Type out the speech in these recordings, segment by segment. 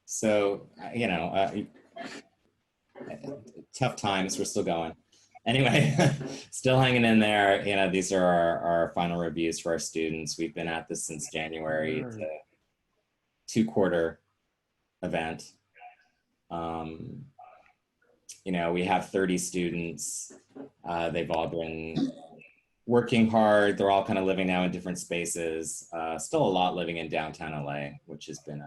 So, tough times, we're still going. Anyway, still hanging in there. These are our final reviews for our students. We've been at this since January. It's a 2-quarter event. We have 30 students. They've all been working hard. They're all kind of living now in different spaces. Still a lot living in downtown LA, which has been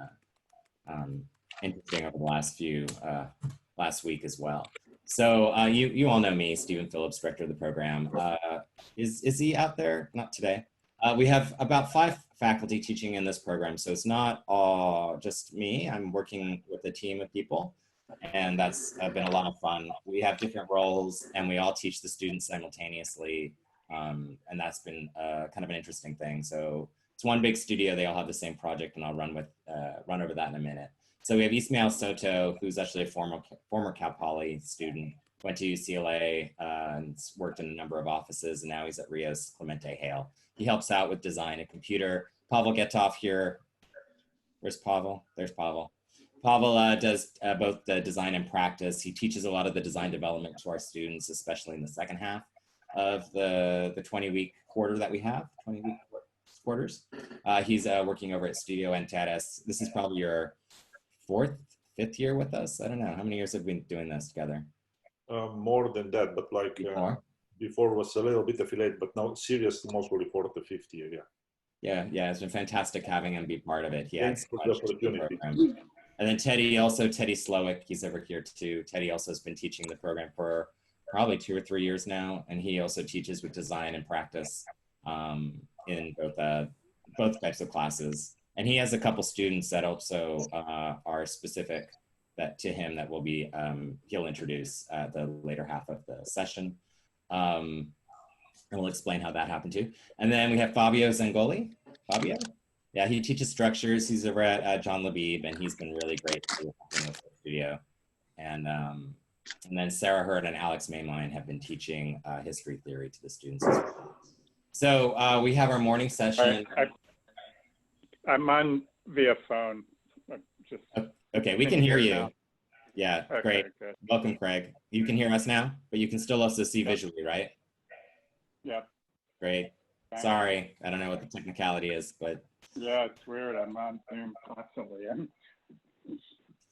interesting over the last week as well. So you all know me, Stephen Phillips, director of the program. Is he out there? Not today. We have about 5 faculty teaching in this program, so it's not all just me. I'm working with a team of people, and that's been a lot of fun. We have different roles, and we all teach the students simultaneously, and that's been kind of an interesting thing. So it's one big studio. They all have the same project, and I'll run over that in a minute. So we have Ismael Soto, who's actually a former Cal Poly student, went to UCLA and worked in a number of offices, and now he's at Rios Clemente Hale. He helps out with design and computer. Pavel Getov here. Where's Pavel? There's Pavel. Pavel does both the design and practice. He teaches a lot of the design development to our students, especially in the second half of the 20-week quarter that we have, 20-week quarters. He's working over at Studio Antares. This is probably your 4th, 5th year with us. I don't know. How many years have we been doing this together? More than that, but like before was a little bit affiliated, but now serious, mostly 4th to 5th year, yeah. Yeah, it's been fantastic having him be part of it. He adds so much to the program. And then Teddy Slowick, he's over here too. Teddy also has been teaching the program for probably 2 or 3 years now, and he also teaches with design and practice in both types of classes. And he has a couple students that also are specific to him that will be he'll introduce at the later half of the session, and we'll explain how that happened too. And then we have Fabio Zangoli. Fabio, yeah, he teaches structures. He's over at John Labib, and he's been really great in the studio. And then Sarah Hearne and Alex Maymind have been teaching history theory to the students as well. So we have our morning session. I'm on via phone. Okay, we can hear you. Now. Yeah, okay, great. Good. Welcome, Craig. You can hear us now, but you can still also see visually, right? Yeah. Great. Sorry, I don't know what the technicality is, but yeah, it's weird. I'm on Zoom constantly.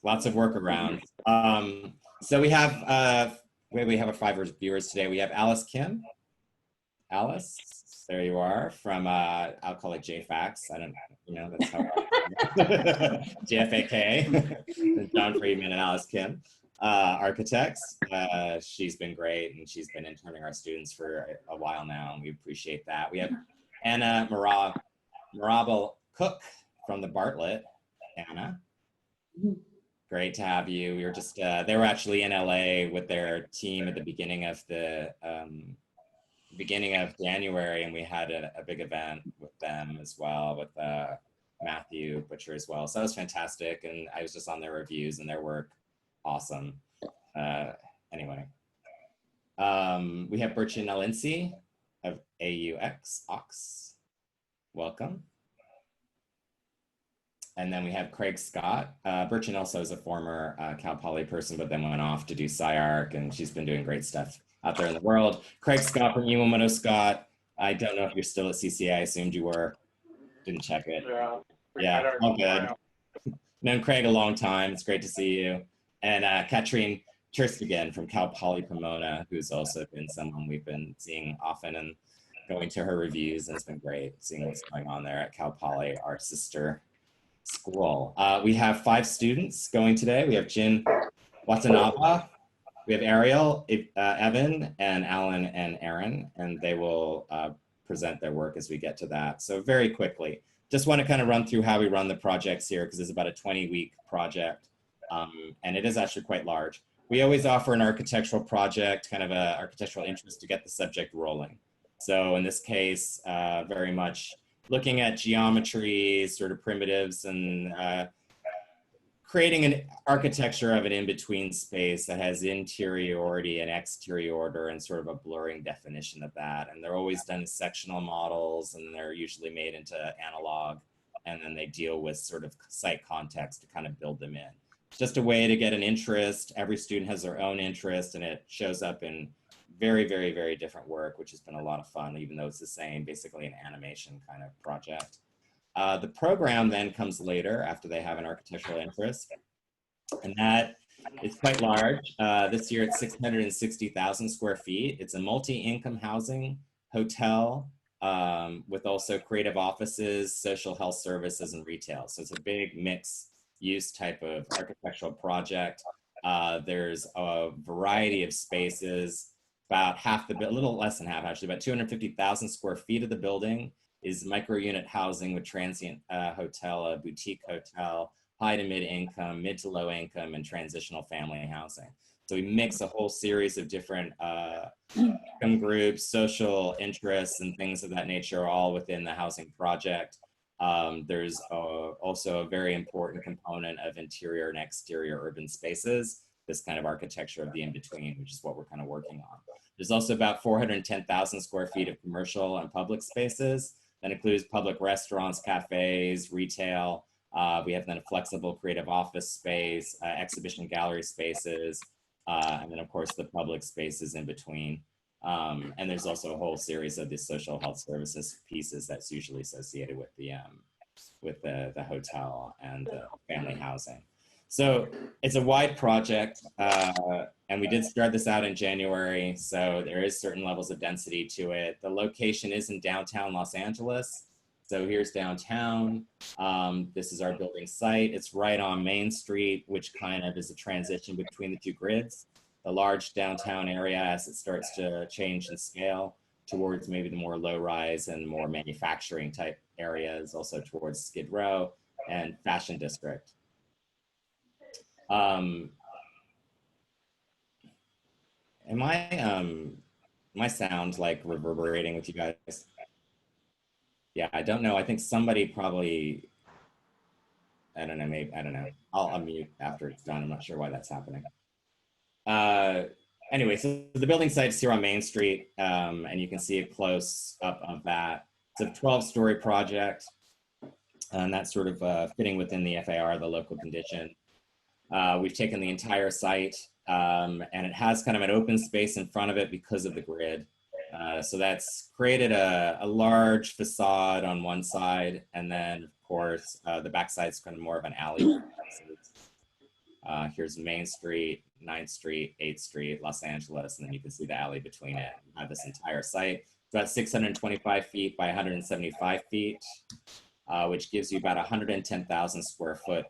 Lots of workarounds. So we have a 5 viewers today. We have Alice Kimm. Alice, there you are from I'll call it JFAX. I don't that's how JFAK. John Friedman and Alice Kimm, architects. She's been great, and she's been interning our students for a while now, and we appreciate that. We have Anna Monrabai-Cook from the Bartlett. Anna, great to have you. We were just they were actually in LA with their team at the beginning of January, and we had a big event with them as well, with Matthew Butcher as well. So that was fantastic, and I was just on their reviews and their work. Awesome. Anyway, we have Burcin Nalinci of AUX Ox. Welcome. And then we have Craig Scott. Burcin also is a former Cal Poly person, but then went off to do SciArc, and she's been doing great stuff out there in the world. Craig Scott from IwamotoScott. I don't know if you're still at CCA. I assumed you were. Didn't check it. Yeah, all good. Known Craig a long time. It's great to see you. And Katrin Terstegen from Cal Poly Pomona, who's also been someone we've been seeing often and going to her reviews, and it's been great seeing what's going on there at Cal Poly, our sister school. We have 5 students going today. We have Jin Watanabe, we have Ariel, Evon, and Alan and Erin, and they will present their work as we get to that. So very quickly, just want to kind of run through how we run the projects here, because it's about a 20-week project, and it is actually quite large. We always offer an architectural project, kind of an architectural interest to get the subject rolling. So in this case, very much looking at geometry, sort of primitives, and creating an architecture of an in-between space that has interiority and exteriority and sort of a blurring definition of that. And they're always done as sectional models, and they're usually made into analog and then they deal with sort of site context to kind of build them in. It's just a way to get an interest. Every student has their own interest, and it shows up in very, very, very different work, which has been a lot of fun, even though it's the same, basically an animation kind of project. The program then comes later after they have an architectural interest, and that is quite large. This year it's 660,000 square feet. It's a multi-income housing hotel with also creative offices, social health services, and retail. So it's a big mix use type of architectural project. There's a variety of spaces. About half the, a little less than half actually, about 250,000 square feet of the building is micro-unit housing with transient hotel, a boutique hotel, high to mid income, mid to low income, and transitional family housing. So we mix a whole series of different income groups, social interests, and things of that nature, all within the housing project. There's also a very important component of interior and exterior urban spaces, this kind of architecture of the in-between, which is what we're kind of working on. There's also about 410,000 square feet of commercial and public spaces. That includes public restaurants, cafes, retail. We have then a flexible creative office space, exhibition gallery spaces, and then of course the public spaces in between. And there's also a whole series of the social health services pieces that's usually associated with the hotel and the family housing. So it's a wide project, and we did start this out in January, so there is certain levels of density to it. The location is in downtown Los Angeles. So here's downtown. This is our building site. It's right on Main Street, which kind of is a transition between the two grids. The large downtown area, as it starts to change in scale towards maybe the more low-rise and more manufacturing type areas, also towards Skid Row and Fashion District. Am I sound like reverberating with you guys? Yeah, I don't know. I think somebody probably, I don't know, maybe, I don't know. I'll unmute after it's done. I'm not sure why that's happening. Anyway, so the building site's here on Main Street, and you can see a close up of that. It's a 12-story project, and that's sort of fitting within the FAR, the local condition. We've taken the entire site, and it has kind of an open space in front of it because of the grid. So that's created a large facade on one side, and then of course the back side's kind of more of an alley. Here's Main Street, 9th Street, 8th Street, Los Angeles, and then you can see the alley between it. We have this entire site. It's about 625 feet by 175 feet, which gives you about 110,000 square foot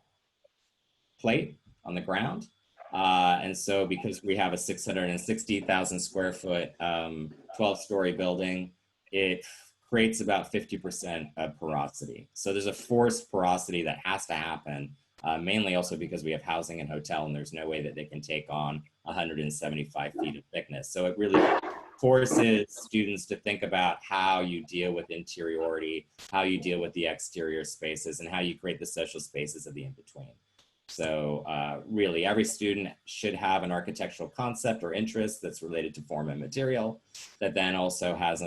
plate on the ground. And so because we have a 660,000 square foot 12-story building, it creates about 50% of porosity. So there's a forced porosity that has to happen, mainly also because we have housing and hotel, and there's no way that they can take on 175 feet of thickness. So it really forces students to think about how you deal with interiority, how you deal with the exterior spaces, and how you create the social spaces of the in-between. So really, every student should have an architectural concept or interest that's related to form and material that then also has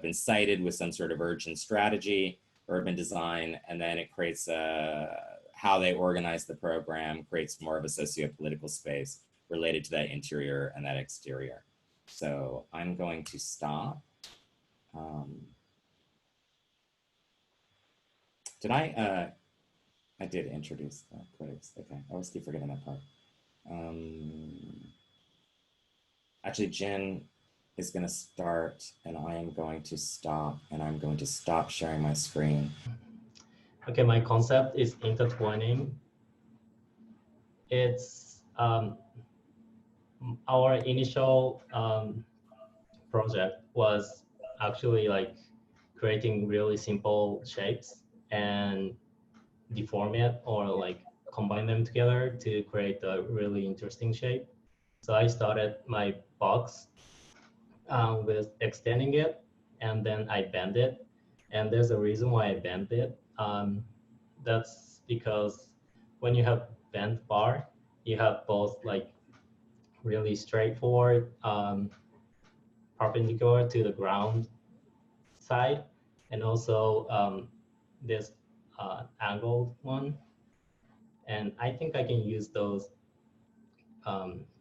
been cited with some sort of urgent strategy, urban design, and then it creates how they organize the program, creates more of a socio-political space related to that interior and that exterior. So I'm going to stop. I did introduce the critics. Okay, I always keep forgetting that part. Actually, Jen is going to start, and I am going to stop, and I'm going to stop sharing my screen. Okay, my concept is intertwining. It's our initial project was actually like creating really simple shapes and deform it or like combine them together to create a really interesting shape. So I started my box with extending it, and then I bend it. And there's a reason why I bent it. That's because when you have bent bar, you have both like really straightforward perpendicular to the ground side, and also this angled one. And I think I can use those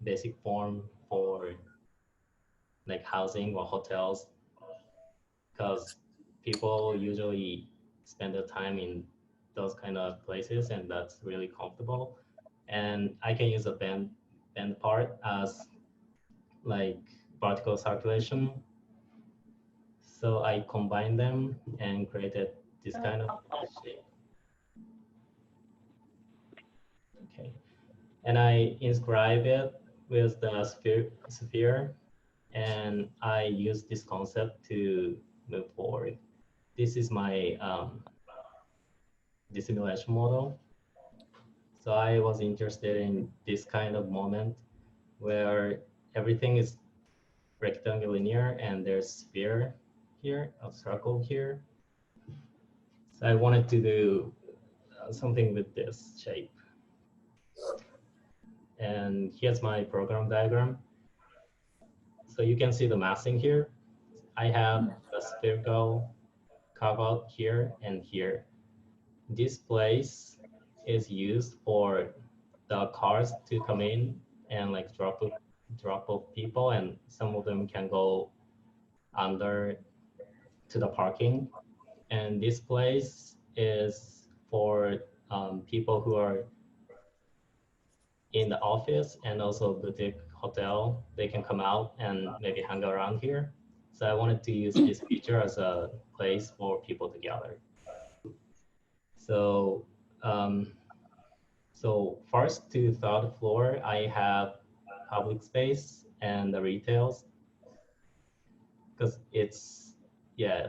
basic form for like housing or hotels, because people usually spend their time in those kind of places, and that's really comfortable. And I can use a bend part as like vertical circulation. So I combined them and created this kind of shape. Okay, and I inscribe it with the sphere, and I use this concept to move forward. This is my dissimulation model. So I was interested in this kind of moment where everything is rectangular linear and there's sphere here, a circle here. So I wanted to do something with this shape. And here's my program diagram. So you can see the massing here. I have a spherical carve out here and here. This place is used for the cars to come in and like drop off people, and some of them can go under to the parking. And this place is for people who are in the office and also boutique hotel. They can come out and maybe hang around here. So I wanted to use this feature as a place for people to gather. So so first to third floor, I have public space and the retails, because it's, yeah,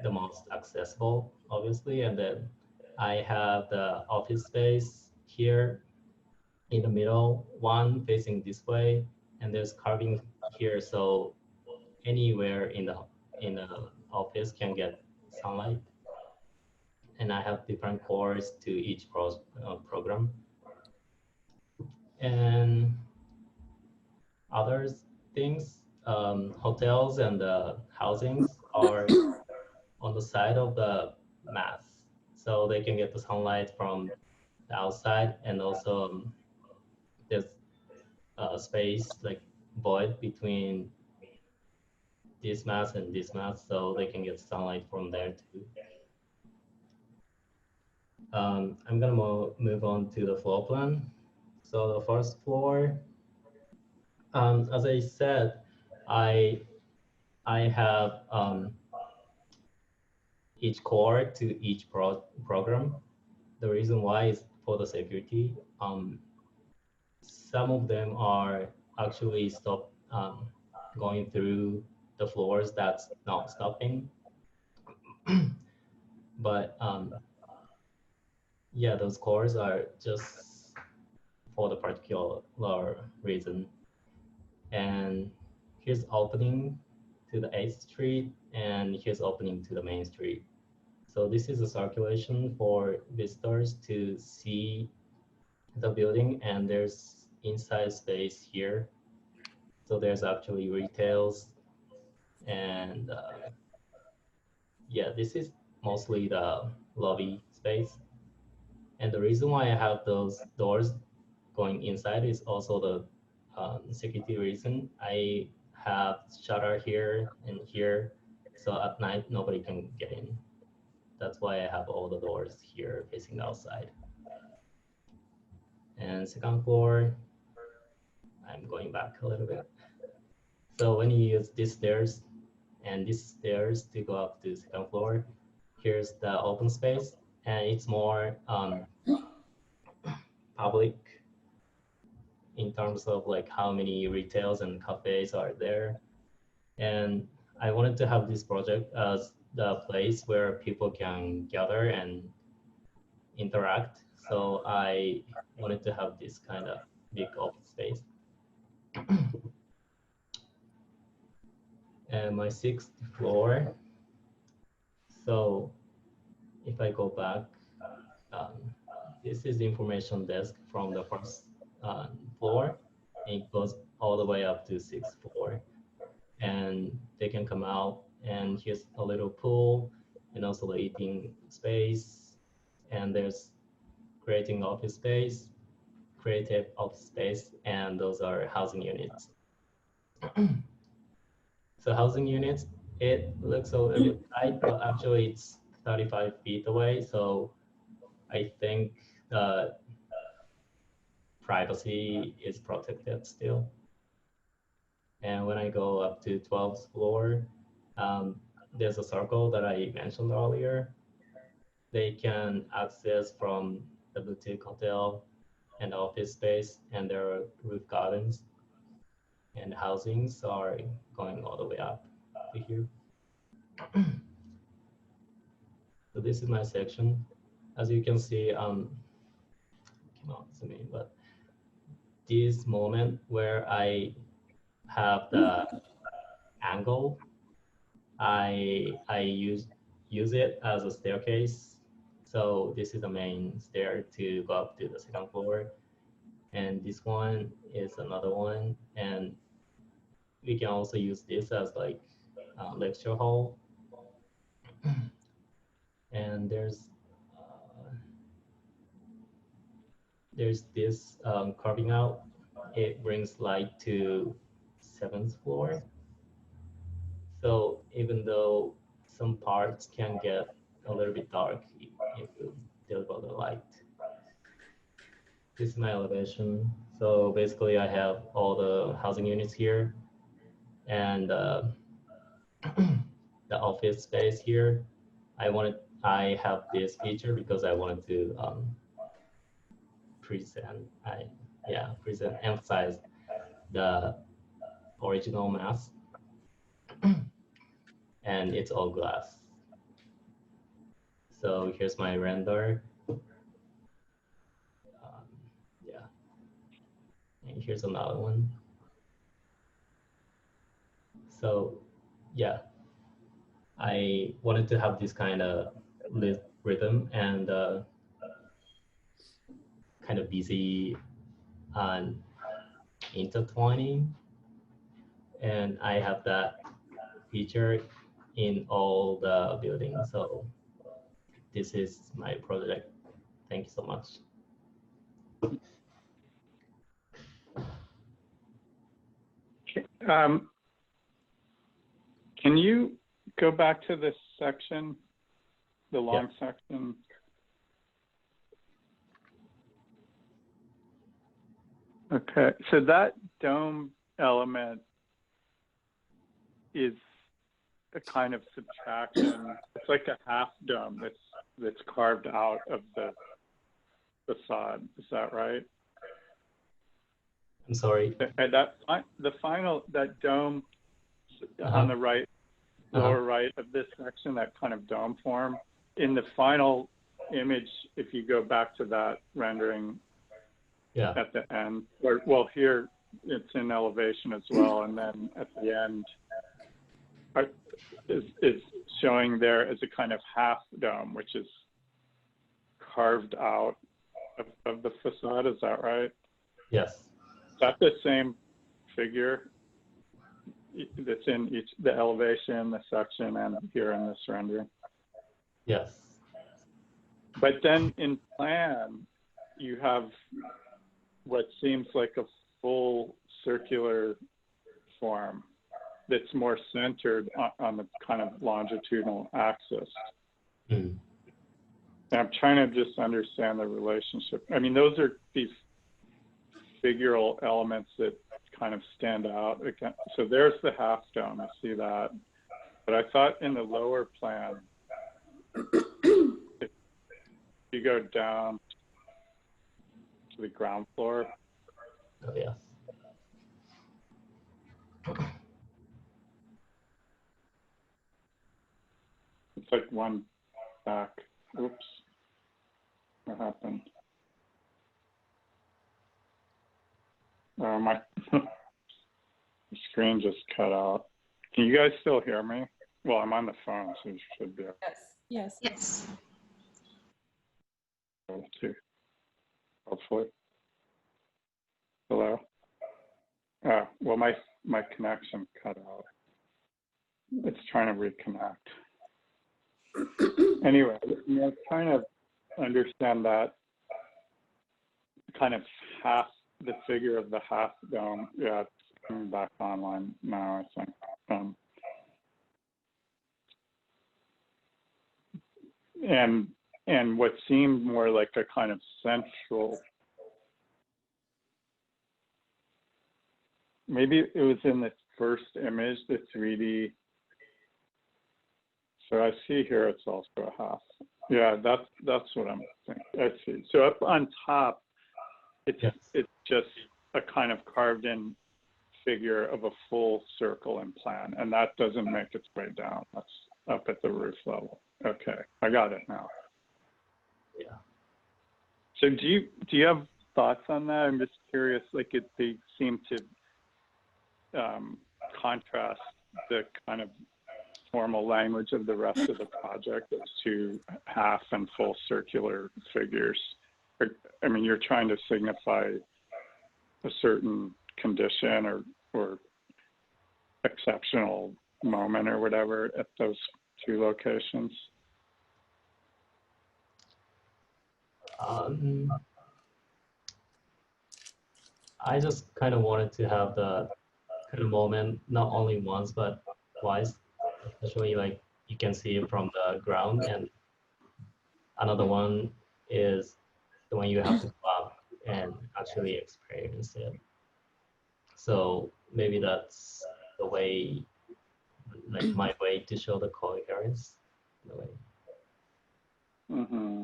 the most accessible, obviously. And then I have the office space here in the middle, one facing this way, and there's carving here, so anywhere in the office can get sunlight. And I have different cores to each program. And other things, hotels and housings are on the side of the mass, so they can get the sunlight from the outside. And also there's a space like void between this mass and this mass, so they can get sunlight from there too. I'm gonna move on to the floor plan. So the first floor, as I said, I have each core to each program. The reason why is for the security. Some of them are actually going through the floors that's not stopping. But yeah, those cores are just for the particular reason. And here's opening to the 8th Street, and here's opening to the main street. So this is a circulation for visitors to see the building, and there's inside space here. So there's actually retails, and yeah, this is mostly the lobby space. And the reason why I have those doors going inside is also the security reason. I have shutter here and here, so at night nobody can get in. That's why I have all the doors here facing outside. And second floor, I'm going back a little bit. So when you use these stairs and these stairs to go up to second floor, here's the open space, and it's more public in terms of like how many retails and cafes are there. And I wanted to have this project as the place where people can gather and interact. So I wanted to have this kind of big open space. And my 6th floor. So if I go back, this is the information desk from the first floor. And it goes all the way up to 6th floor. And they can come out, and here's a little pool and also the eating space. and there's creating office space, creative office space, and those are housing units. So housing units, it looks a little bit tight, but actually it's 35 feet away. So I think privacy is protected still. And when I go up to 12th floor, there's a circle that I mentioned earlier. They can access from the boutique hotel and office space, and there are roof gardens, and housings are going all the way up to here. So this is my section. As you can see, cannot zoom in, but this moment where I have the angle, I use it as a staircase. So this is the main stair to go up to the second floor. And this one is another one. And we can also use this as like a lecture hall. And there's this carving out. It brings light to 7th floor. So even though some parts can get a little bit dark if you deliver the light. This is my elevation. So basically I have all the housing units here and the office space here. I have this feature because I wanted to emphasize the original mass. And it's all glass. So here's my render. And here's another one. So yeah, I wanted to have this kind of rhythm and kind of busy and intertwining. And I have that feature in all the buildings. So this is my project. Thank you so much. Can you go back to this section, the long section? Okay, so that dome element is a kind of subtraction. It's like a half dome that's carved out of the facade. Is that right? I'm sorry. And that dome on the right, lower right of this section, that kind of dome form. In the final image, if you go back to that rendering at the end, or well, here it's in elevation as well, and then at the end is showing there as a kind of half dome, which is carved out of the facade. Is that right? Yes. Is that the same figure that's in the elevation, the section, and here in this rendering? Yes. But then in plan, you have what seems like a full circular form that's more centered on the kind of longitudinal axis. Mm. And I'm trying to just understand the relationship. I mean, those are these figural elements that kind of stand out. So there's the half dome, I see that. But I thought in the lower plan, if you go down to the ground floor. Oh, yes. It's like one back. Oops. What happened? My screen just cut out. Can you guys still hear me? Well, I'm on the phone, so you should be Yes. Yes. able to. Hopefully. Hello? Well, my connection cut out. It's trying to reconnect. Anyway, I'm trying to understand that kind of half, the figure of the half dome. Yeah, it's coming back online now, I think. And what seemed more like a kind of central, maybe it was in the first image, the 3D. So I see here it's also a half. Yeah, that's what I'm thinking. I see. So up on top, it's just a kind of carved in figure of a full circle and plan, and that doesn't make its way down. That's up at the roof level. Okay, I got it now. Yeah. So do you have thoughts on that? I'm just curious. Like they seem to contrast the kind of formal language of the rest of the project as to half and full circular figures. I mean, you're trying to signify a certain condition or exceptional moment or whatever at those two locations. I just kind of wanted to have the kind of moment not only once but twice, especially like you can see it from the ground, and another one is the one you have to go up and actually experience it. So maybe that's the way, like my way to show the coherence in a way. Mm-hmm.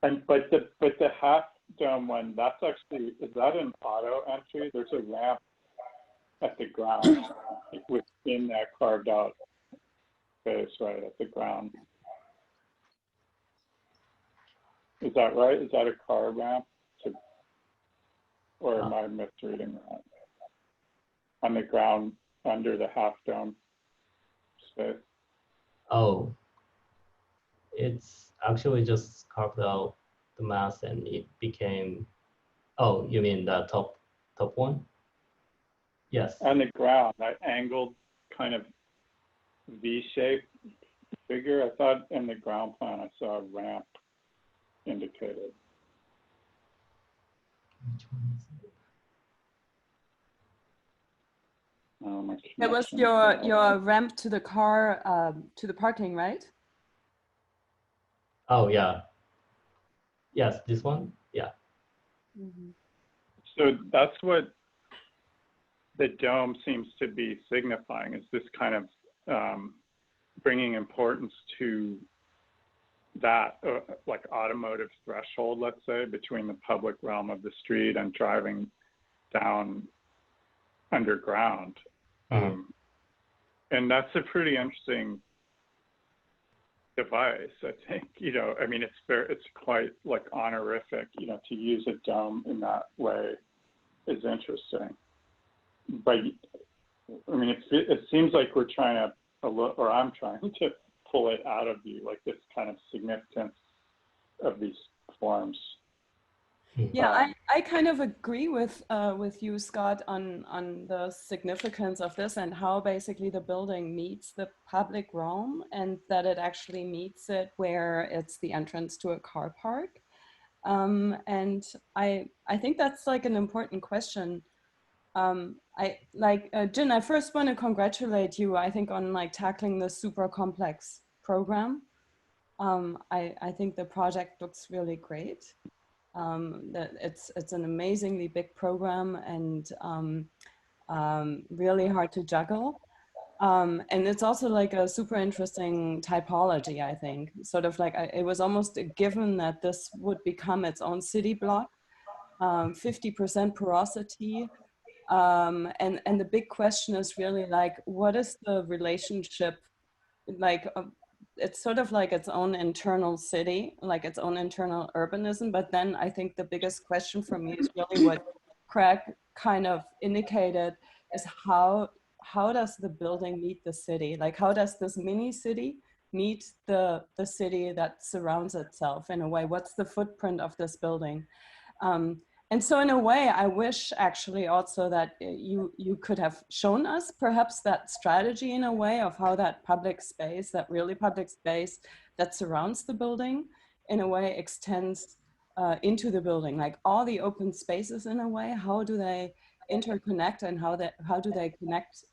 And but the half dome one, that's actually, is that an auto entry? There's a ramp at the ground within that carved out space, right at the ground. Is that right? Is that a car ramp? Or am I misreading that? On the ground under the half dome space? Oh, it's actually just carved out the mass and it became, oh, you mean the top one? Yes. On the ground, that angled kind of V-shaped figure. I thought in the ground plan I saw a ramp indicated. Which one is it? Oh, That was your ramp to the car, to the parking, right? Oh, yeah. Yes, this one? Yeah. Mm-hmm. So that's what the dome seems to be signifying, is this kind of bringing importance to that like automotive threshold, let's say, between the public realm of the street and driving down underground. Mm-hmm. And that's a pretty interesting device, I think. You know, I mean, it's quite like honorific, you know, to use a dome in that way is interesting. But I mean, it seems like we're trying to, or I'm trying to pull it out of you, like this kind of significance of these forms. Yeah, I kind of agree with you, Scott, on the significance of this and how basically the building meets the public realm, and that it actually meets it where it's the entrance to a car park. And I think that's like an important question. Jin, I first want to congratulate you, I think, on like tackling this super complex program. I think the project looks really great. That it's an amazingly big program and really hard to juggle. And it's also like a super interesting typology, I think. Sort of like it was almost a given that this would become its own city block, 50% porosity. And the big question is really like, what is the relationship, like, it's sort of like its own internal city, like its own internal urbanism. But then I think the biggest question for me is really what Craig kind of indicated is how does the building meet the city? Like, how does this mini city meet the city that surrounds itself in a way? What's the footprint of this building? And so in a way, I wish actually also that you could have shown us perhaps that strategy in a way of how that public space, that really public space that surrounds the building, in a way extends into the building, like all the open spaces in a way, how do they interconnect and how do they connect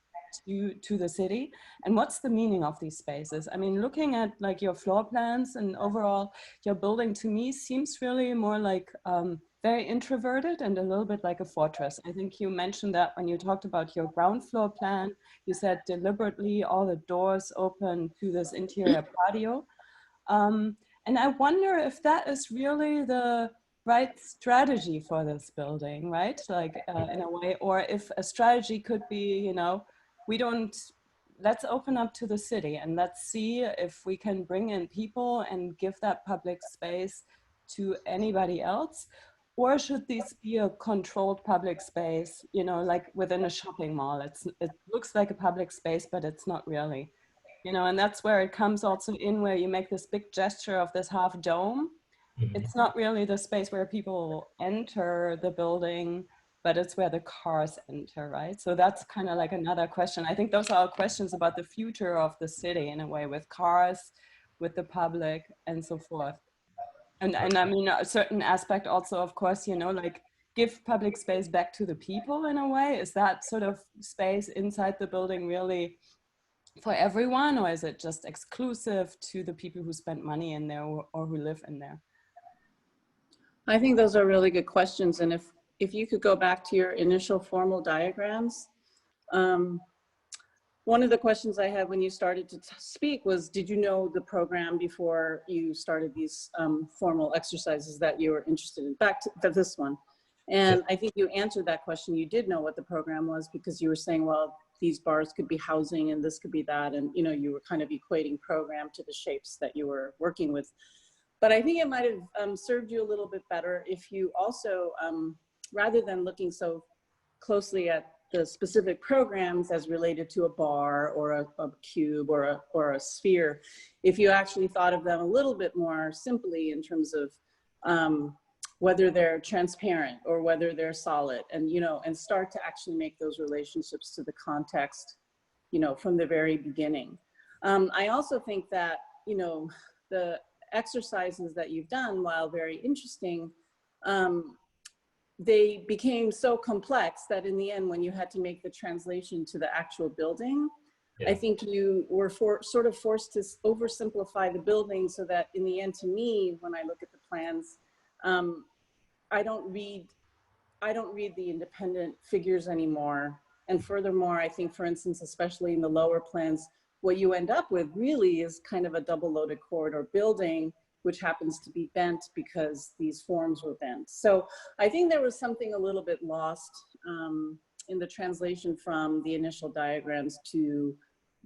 to the city, and what's the meaning of these spaces? I mean, looking at like your floor plans and overall your building, to me seems really more like very introverted and a little bit like a fortress. I think you mentioned that when you talked about your ground floor plan, you said deliberately all the doors open to this interior patio. And I wonder if that is really the right strategy for this building, right? Like in a way, or if a strategy could be, you know, let's open up to the city and let's see if we can bring in people and give that public space to anybody else. Or should this be a controlled public space, you know, like within a shopping mall? It looks like a public space, but it's not really. You know, and that's where it comes also in, where you make this big gesture of this half dome. It's not really the space where people enter the building, but it's where the cars enter, right? So that's kind of like another question. I think those are questions about the future of the city in a way, with cars, with the public, and so forth. And I mean, a certain aspect also, of course, you know, like give public space back to the people in a way. Is that sort of space inside the building really for everyone, or is it just exclusive to the people who spend money in there or who live in there? I think those are really good questions. And if you could go back to your initial formal diagrams, one of the questions I had when you started to speak was, did you know the program before you started these formal exercises that you were interested in? Back to this one. And I think you answered that question. You did know what the program was because you were saying, well, these bars could be housing and this could be that. And, you know, you were kind of equating program to the shapes that you were working with. But I think it might have served you a little bit better if you also, rather than looking so closely at the specific programs as related to a bar or a cube or a sphere, if you actually thought of them a little bit more simply in terms of whether they're transparent or whether they're solid, and, you know, and start to actually make those relationships to the context, you know, from the very beginning. I also think that, you know, the exercises that you've done, while very interesting, they became so complex that in the end, when you had to make the translation to the actual building, I think you were sort of forced to oversimplify the building, so that in the end, to me, when I look at the plans, I don't read the independent figures anymore. And furthermore, I think, for instance, especially in the lower plans, what you end up with really is kind of a double-loaded corridor building, which happens to be bent because these forms were bent. So I think there was something a little bit lost in the translation from the initial diagrams to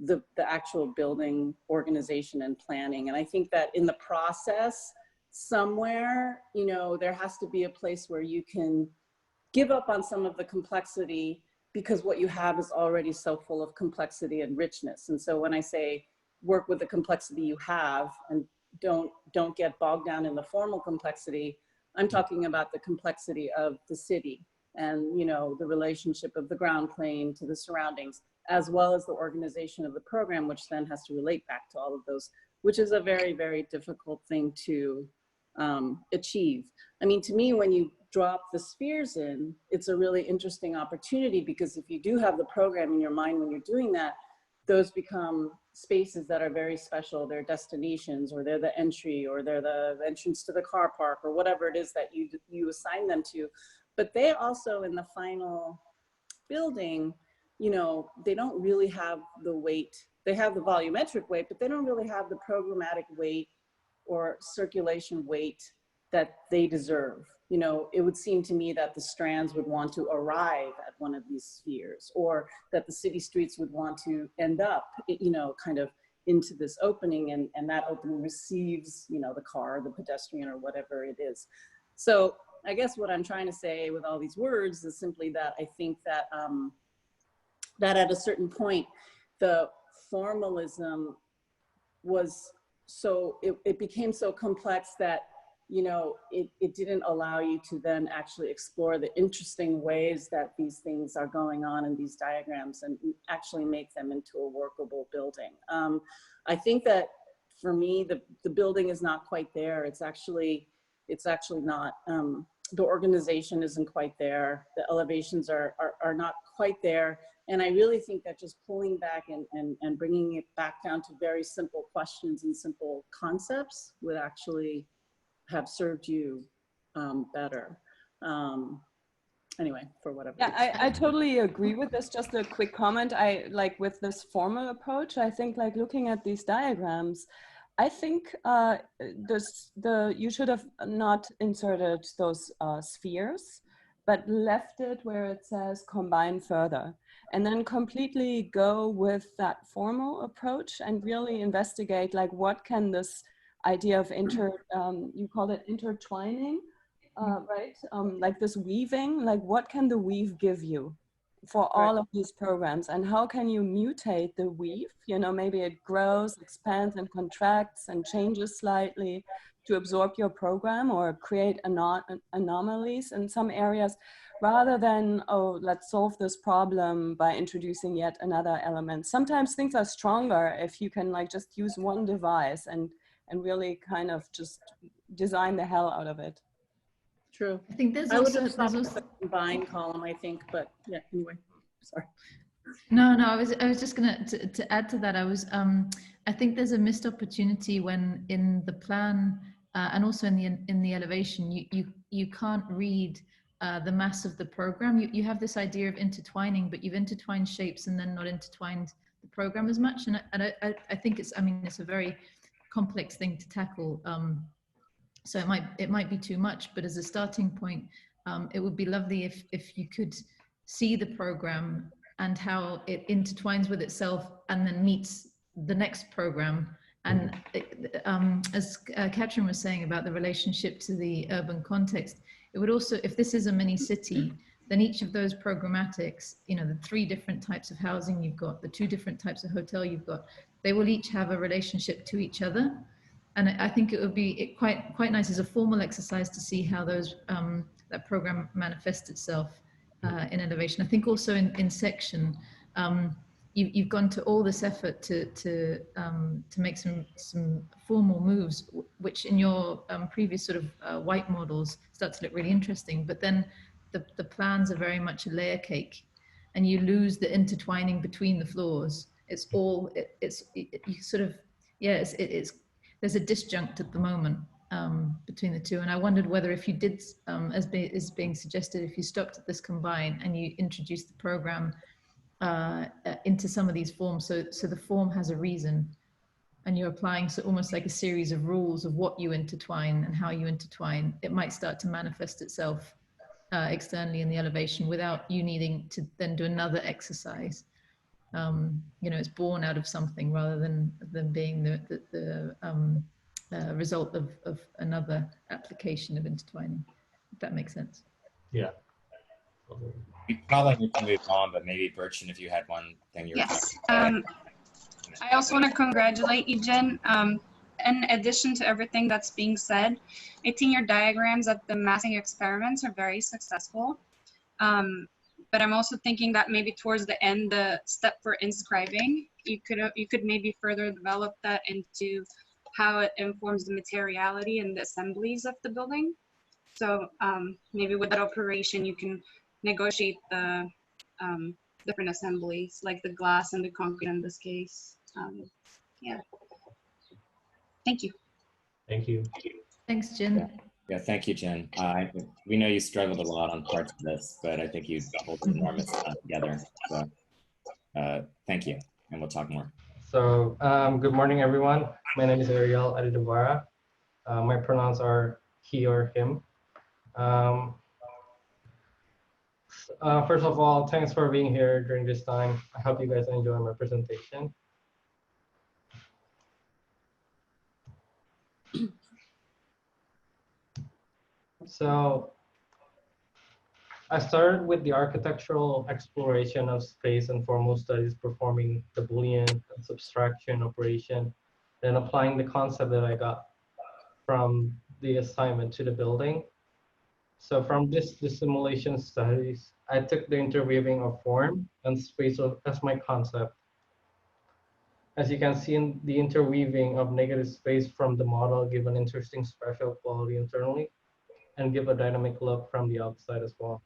the actual building organization and planning. And I think that in the process, somewhere, you know, there has to be a place where you can give up on some of the complexity, because what you have is already so full of complexity and richness. And so when I say work with the complexity you have and don't get bogged down in the formal complexity, I'm talking about the complexity of the city and, you know, the relationship of the ground plane to the surroundings, as well as the organization of the program, which then has to relate back to all of those, which is a very, very difficult thing to achieve. I mean, to me, when you drop the spheres in, it's a really interesting opportunity, because if you do have the program in your mind when you're doing that, those become spaces that are very special. They're destinations, or they're the entry, or they're the entrance to the car park, or whatever it is that you assign them to. But they also, in the final building, you know, they don't really have the weight. They have the volumetric weight, but they don't really have the programmatic weight or circulation weight that they deserve. You know, it would seem to me that the strands would want to arrive at one of these spheres, or that the city streets would want to end up, you know, kind of into this opening, and that opening receives, you know, the car, the pedestrian, or whatever it is. So I guess what I'm trying to say with all these words is simply that I think that that at a certain point, the formalism was so, it became so complex that, you know, it didn't allow you to then actually explore the interesting ways that these things are going on in these diagrams and actually make them into a workable building. I think that for me, the building is not quite there. It's actually not, the organization isn't quite there. The elevations are not quite there. And I really think that just pulling back and bringing it back down to very simple questions and simple concepts would actually have served you better. Anyway, for whatever. Yeah, I totally agree with this. Just a quick comment. I like with this formal approach, I think like looking at these diagrams, I think you should have not inserted those spheres, but left it where it says combine further, and then completely go with that formal approach and really investigate like what can this idea of you call it intertwining, right? Like this weaving, like what can the weave give you for all of these programs, and how can you mutate the weave? You know, maybe it grows, expands and contracts and changes slightly to absorb your program or create anomalies in some areas, rather than, oh, let's solve this problem by introducing yet another element. Sometimes things are stronger if you can like just use one device and really kind of just design the hell out of it. True. I think there's I would also, have stopped at the combine column, I think, but yeah, anyway, sorry. No, I was just gonna to add to that. I think there's a missed opportunity when in the plan and also in the elevation, you can't read the mass of the program. You have this idea of intertwining, but you've intertwined shapes and then not intertwined the program as much. And I think it's a very complex thing to tackle. So it might be too much, but as a starting point, it would be lovely if you could see the program and how it intertwines with itself and then meets the next program. And as Katrin was saying about the relationship to the urban context, it would also, if this is a mini city, then each of those programmatics, the 3 different types of housing you've got, the 2 different types of hotel you've got, they will each have a relationship to each other. And I think it would be quite nice as a formal exercise to see how that program manifests itself in elevation. I think also in section, you've gone to all this effort to make some formal moves, which in your previous sort of white models start to look really interesting. But then the plans are very much a layer cake, and you lose the intertwining between the floors. It's all there's a disjunct at the moment between the 2. And I wondered whether if you did, as is being suggested, if you stopped at this combine and you introduced the program into some of these forms, so the form has a reason, and you're applying almost like a series of rules of what you intertwine and how you intertwine, it might start to manifest itself externally in the elevation without you needing to then do another exercise. It's born out of something rather than being the result of another application of intertwining, if that makes sense. Yeah. We probably need to move on, but maybe Burcin, if you had one thing you're Yes. I also want to congratulate you, Jen. In addition to everything that's being said, I think your diagrams of the massing experiments are very successful. But I'm also thinking that maybe towards the end, the step for inscribing, you could maybe further develop that into how it informs the materiality and the assemblies of the building. So maybe with that operation, you can negotiate the different assemblies, like the glass and the concrete in this case. Yeah. Thank you. Thank you. Thanks, Jen. Yeah, thank you, Jen. We know you struggled a lot on parts of this, but I think you pulled an enormous amount together. So thank you, and we'll talk more. So good morning, everyone. My name is Ariel Adhidevara. My pronouns are he or him. First of all, thanks for being here during this time. I hope you guys enjoy my presentation. So I started with the architectural exploration of space and formal studies, performing the Boolean and subtraction operation, then applying the concept that I got from the assignment to the building. So from the simulation studies, I took the interweaving of form and space as my concept. As you can see, in the interweaving of negative space from the model give an interesting spatial quality internally and give a dynamic look from the outside as well.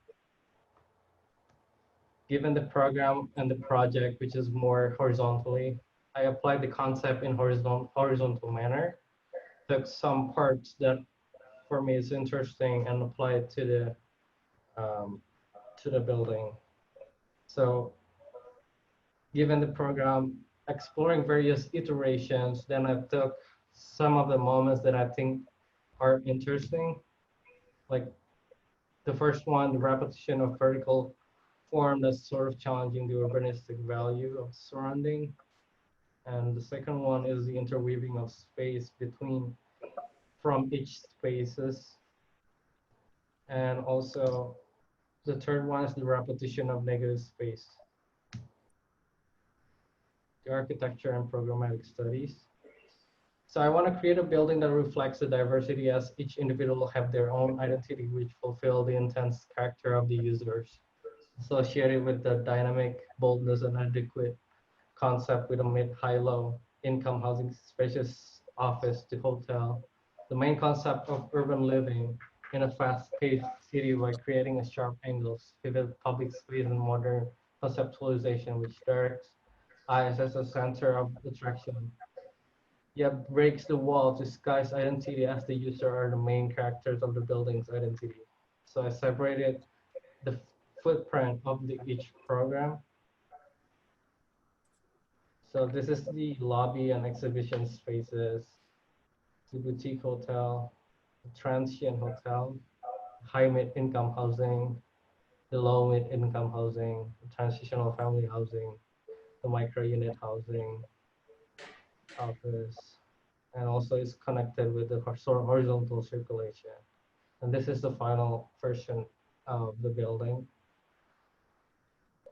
Given the program and the project, which is more horizontally, I applied the concept in horizontal manner, took some parts that for me is interesting and apply it to the building. So given the program, exploring various iterations, then I took some of the moments that I think are interesting. Like the first one, the repetition of vertical form that's sort of challenging the urbanistic value of surrounding. And the second one is the interweaving of space between from each spaces. And also the third one is the repetition of negative space. The architecture and programmatic studies. So I want to create a building that reflects the diversity as each individual have their own identity which fulfill the intense character of the users, associated with the dynamic boldness and adequate concept with a mid-high-low income housing, spacious office to hotel. The main concept of urban living in a fast-paced city by creating a sharp angles, vivid public space and modern conceptualization which directs eyes as a center of attraction. Yet breaks the wall to sky's identity as the user are the main characters of the building's identity. So I separated the footprint of each program. So this is the lobby and exhibition spaces, the boutique hotel, the transient hotel, high mid-income housing, the low mid-income housing, the transitional family housing, the micro-unit housing, office, and also it's connected with the horizontal circulation. And this is the final version of the building.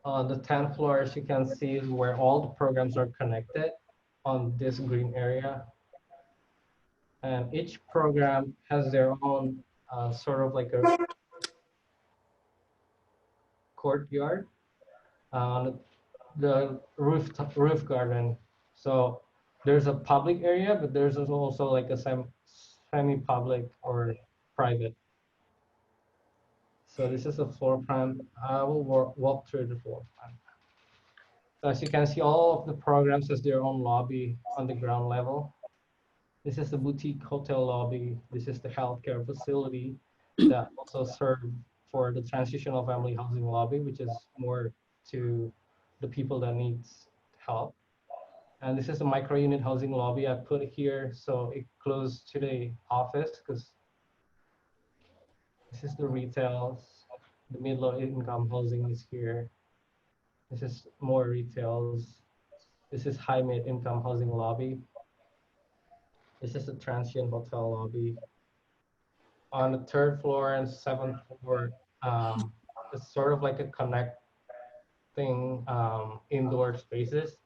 On the 10th floor, as you can see, is where all the programs are connected on this green area. And each program has their own sort of like a courtyard on the roof garden. So there's a public area, but there's also like a semi-public or private. So this is a floor plan. I will walk through the floor plan. So as you can see, all of the programs has their own lobby on the ground level. This is the boutique hotel lobby. This is the healthcare facility that also serve for the transitional family housing lobby, which is more to the people that needs help. And this is the micro unit housing lobby I put here, so it close to the office because this is the retails. The mid-low income housing is here. This is more retails. This is high mid-income housing lobby. This is the transient hotel lobby. On the 3rd floor and 7th floor, it's sort of like a connecting indoor spaces.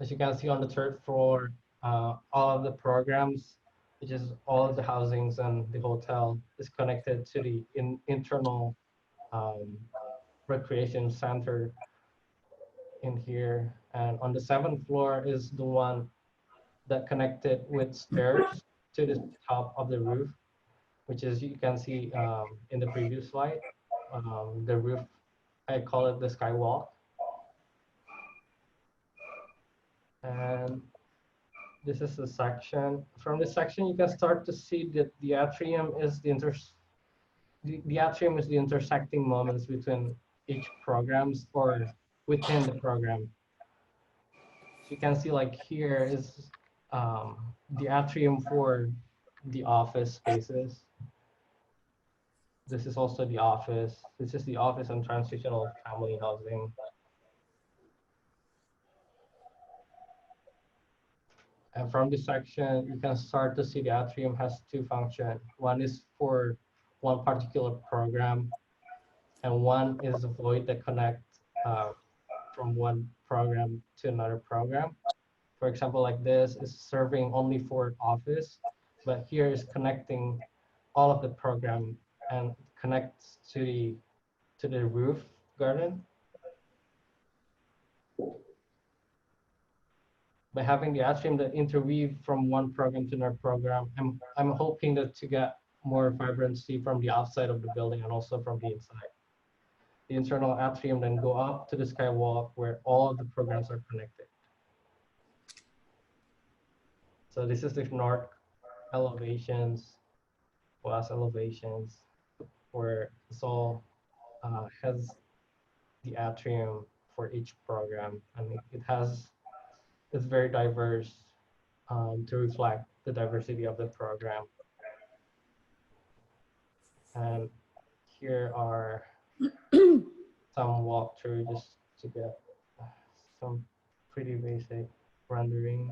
As you can see on the 3rd floor, all of the programs, which is all of the housings and the hotel, is connected to the internal recreation center in here. And on the 7th floor is the one that connected with stairs to the top of the roof, which is you can see in the previous slide, the roof, I call it the skywalk. And this is the section. From this section, you can start to see that the atrium is the atrium is the intersecting moments between each programs or within the program. So you can see like here is the atrium for the office spaces. This is also the office. This is the office and transitional family housing. And from this section, you can start to see the atrium has 2 functions. One is for one particular program, and one is a void that connects from one program to another program. For example, like this is serving only for office, but here is connecting all of the program and connects to the roof garden. by having the atrium that interweave from one program to another program, I'm hoping that to get more vibrancy from the outside of the building and also from the inside. The internal atrium then go up to the skywalk where all of the programs are connected. So this is the north elevations, west elevations, where this all has the atrium for each program, and it's very diverse to reflect the diversity of the program. And here are some walkthrough just to get some pretty basic rendering.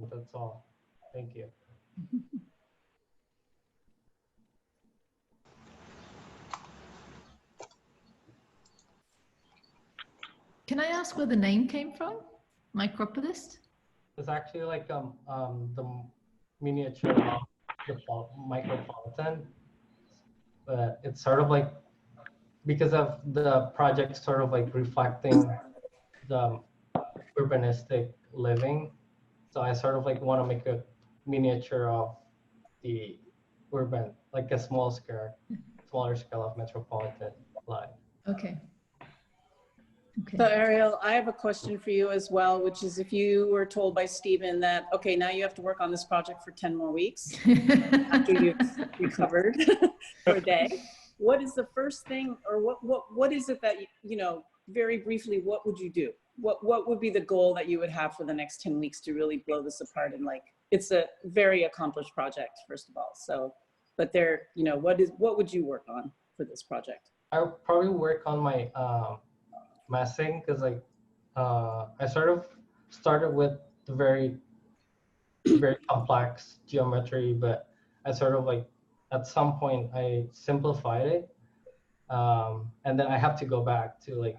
And that's all. Thank you. Can I ask where the name came from? Micropolis? It's actually like the miniature of the micropolitan, but it's sort of like, because of the project sort of like reflecting the urbanistic living. So I sort of like want to make a miniature of the urban, like a smaller scale of metropolitan life. Okay. Okay. So Ariel, I have a question for you as well, which is if you were told by Stephen that, okay, now you have to work on this project for 10 more weeks after you've recovered for a day, what is the first thing, or what is it that, you know, very briefly, what would you do? What would be the goal that you would have for the next 10 weeks to really blow this apart? And like, it's a very accomplished project, first of all. So, but there, you know, what would you work on for this project? I would probably work on my massing, because like I sort of started with the very complex geometry, but I sort of like at some point I simplified it, and then I have to go back to like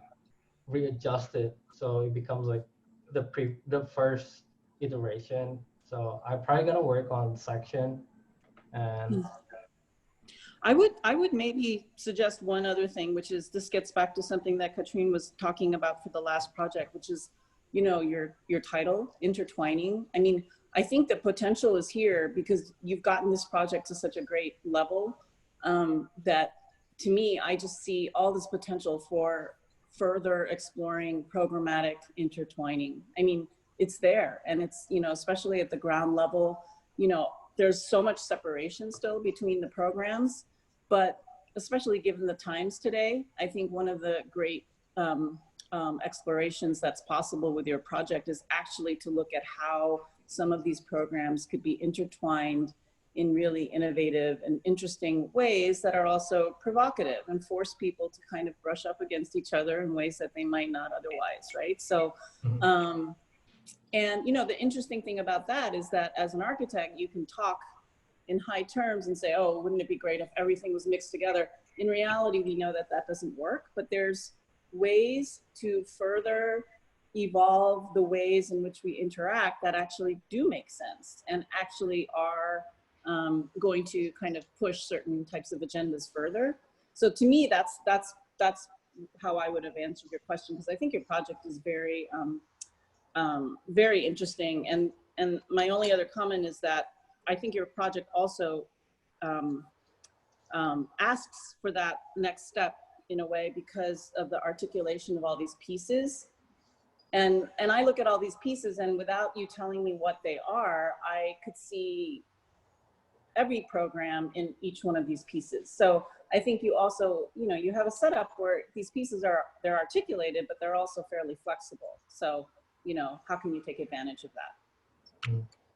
readjust it so it becomes like the first iteration. So I'm probably gonna work on section. And I would maybe suggest one other thing, which is, this gets back to something that Katrin was talking about for the last project, which is, you know, your title, intertwining. I mean, I think the potential is here because you've gotten this project to such a great level that, to me, I just see all this potential for further exploring programmatic intertwining. I mean, it's there, and it's, you know, especially at the ground level, you know, there's so much separation still between the programs, but especially given the times today, I think one of the great explorations that's possible with your project is actually to look at how some of these programs could be intertwined in really innovative and interesting ways that are also provocative and force people to kind of brush up against each other in ways that they might not otherwise, right? So, and you know, the interesting thing about that is that as an architect, you can talk in high terms and say, oh, wouldn't it be great if everything was mixed together? In reality, we know that that doesn't work, but there's ways to further evolve the ways in which we interact that actually do make sense and actually are going to kind of push certain types of agendas further. So to me, that's how I would have answered your question, because I think your project is very, very interesting. And my only other comment is that I think your project also asks for that next step in a way because of the articulation of all these pieces. And I look at all these pieces, and without you telling me what they are, I could see every program in each one of these pieces. So I think you also, you know, you have a setup where these pieces they're articulated, but they're also fairly flexible. So, you know, how can you take advantage of that?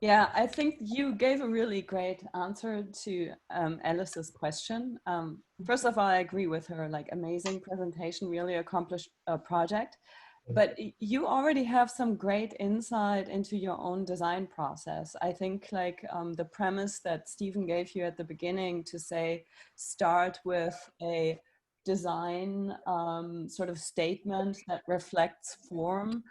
Yeah, I think you gave a really great answer to Alice's question. First of all, I agree with her, like amazing presentation, really accomplished project. But you already have some great insight into your own design process. I think like the premise that Stephen gave you at the beginning to say, start with a design sort of statement that reflects form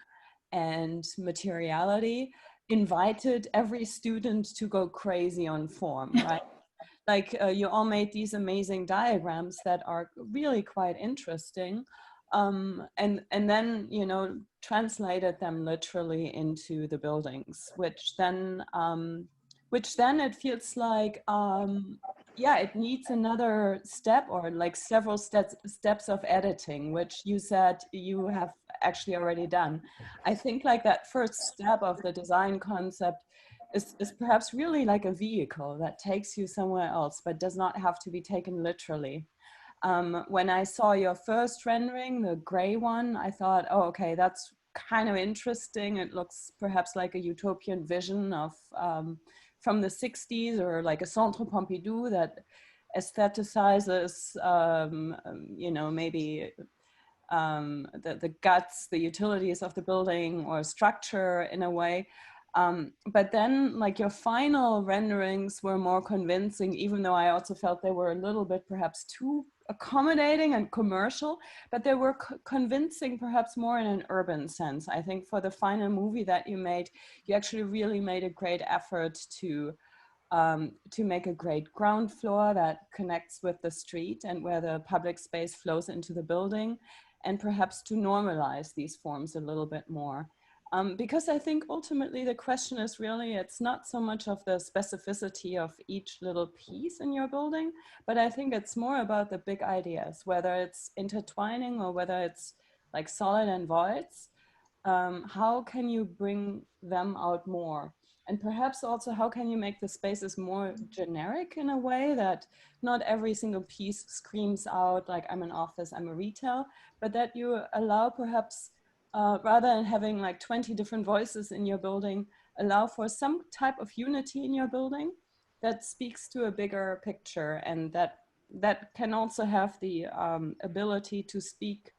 and materiality, invited every student to go crazy on form, right? Like you all made these amazing diagrams that are really quite interesting. And then, you know, translated them literally into the buildings, which then it feels like, yeah, it needs another step or like several steps of editing, which you said you have actually already done. I think like that first step of the design concept is perhaps really like a vehicle that takes you somewhere else, but does not have to be taken literally. When I saw your first rendering, the gray one, I thought, oh, okay, that's kind of interesting. It looks perhaps like a utopian vision of from the 60s, or like a Centre Pompidou that aestheticizes, you know, maybe the guts, the utilities of the building or structure in a way. But then like your final renderings were more convincing, even though I also felt they were a little bit perhaps too accommodating and commercial, but they were convincing perhaps more in an urban sense. I think for the final movie that you made, you actually really made a great effort to make a great ground floor that connects with the street and where the public space flows into the building, and perhaps to normalize these forms a little bit more. Because I think ultimately the question is really, it's not so much of the specificity of each little piece in your building, but I think it's more about the big ideas, whether it's intertwining or whether it's like solid and voids. How can you bring them out more? And perhaps also, how can you make the spaces more generic in a way that not every single piece screams out like I'm an office, I'm a retail, but that you allow perhaps rather than having like 20 different voices in your building, allow for some type of unity in your building that speaks to a bigger picture, and that can also have the ability to speak,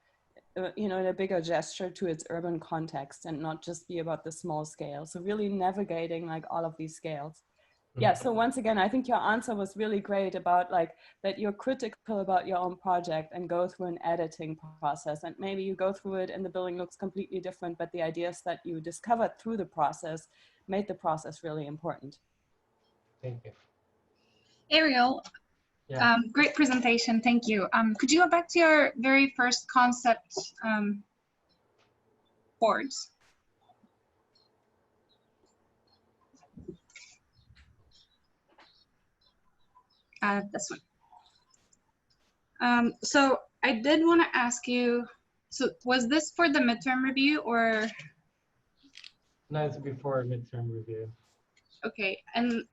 you know, in a bigger gesture to its urban context and not just be about the small scale. So really navigating like all of these scales. Yeah, so once again, I think your answer was really great about like that you're critical about your own project and go through an editing process, and maybe you go through it and the building looks completely different, but the ideas that you discovered through the process made the process really important. Thank you. Ariel, yeah. Great presentation, thank you. Could you go back to your very first concept boards? This one. So I did want to ask you, so was this for the midterm review or? No, it's before midterm review. Okay, and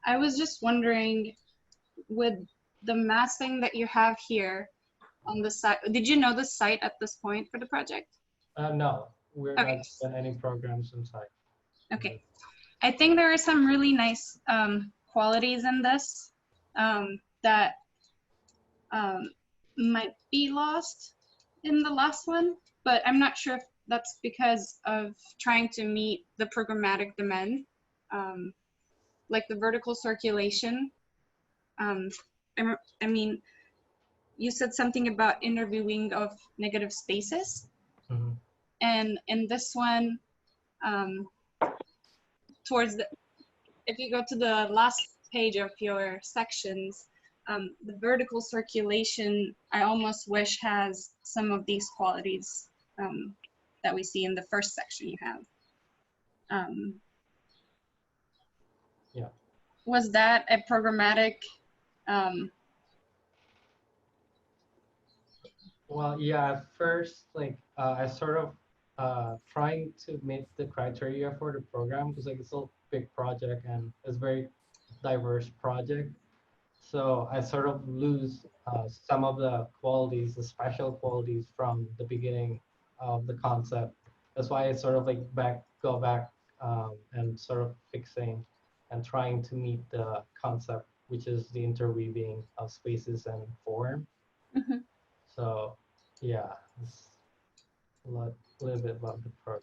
I was just wondering, with the massing that you have here on the site, did you know the site at this point for the project? No, we're Okay. not done any programs inside. Okay. I think there are some really nice qualities in this that might be lost in the last one, but I'm not sure if that's because of trying to meet the programmatic demand, like the vertical circulation. I mean, you said something about interviewing of negative spaces. Mm-hmm. And in this one, towards the, if you go to the last page of your sections, the vertical circulation, I almost wish has some of these qualities that we see in the first section you have. Yeah. Was that a programmatic? Well, yeah, at first, like, I sort of trying to meet the criteria for the program because like it's a big project and it's a very diverse project. So I sort of lose some of the qualities, the special qualities from the beginning of the concept. That's why I sort of like go back and sort of fixing and trying to meet the concept, which is the interweaving of spaces and form. Mm-hmm. So yeah, it's a little bit about the program.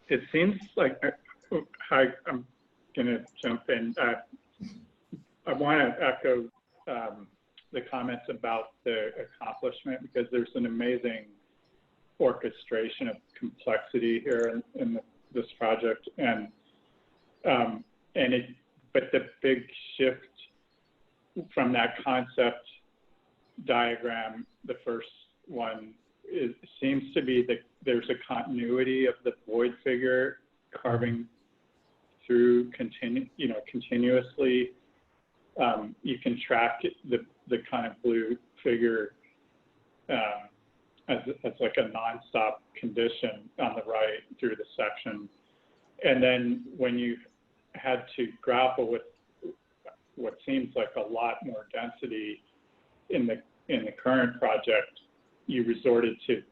It seems like I'm going to jump in. I want to echo the comments about the accomplishment because there's an amazing orchestration of complexity here in this project, but the big shift from that concept diagram, the first one, seems to be that there's a continuity of the void figure carving through continuously. You can track the kind of blue figure as like a nonstop condition on the right through the section. And then when you had to grapple with what seems like a lot more density in the current project, you resorted to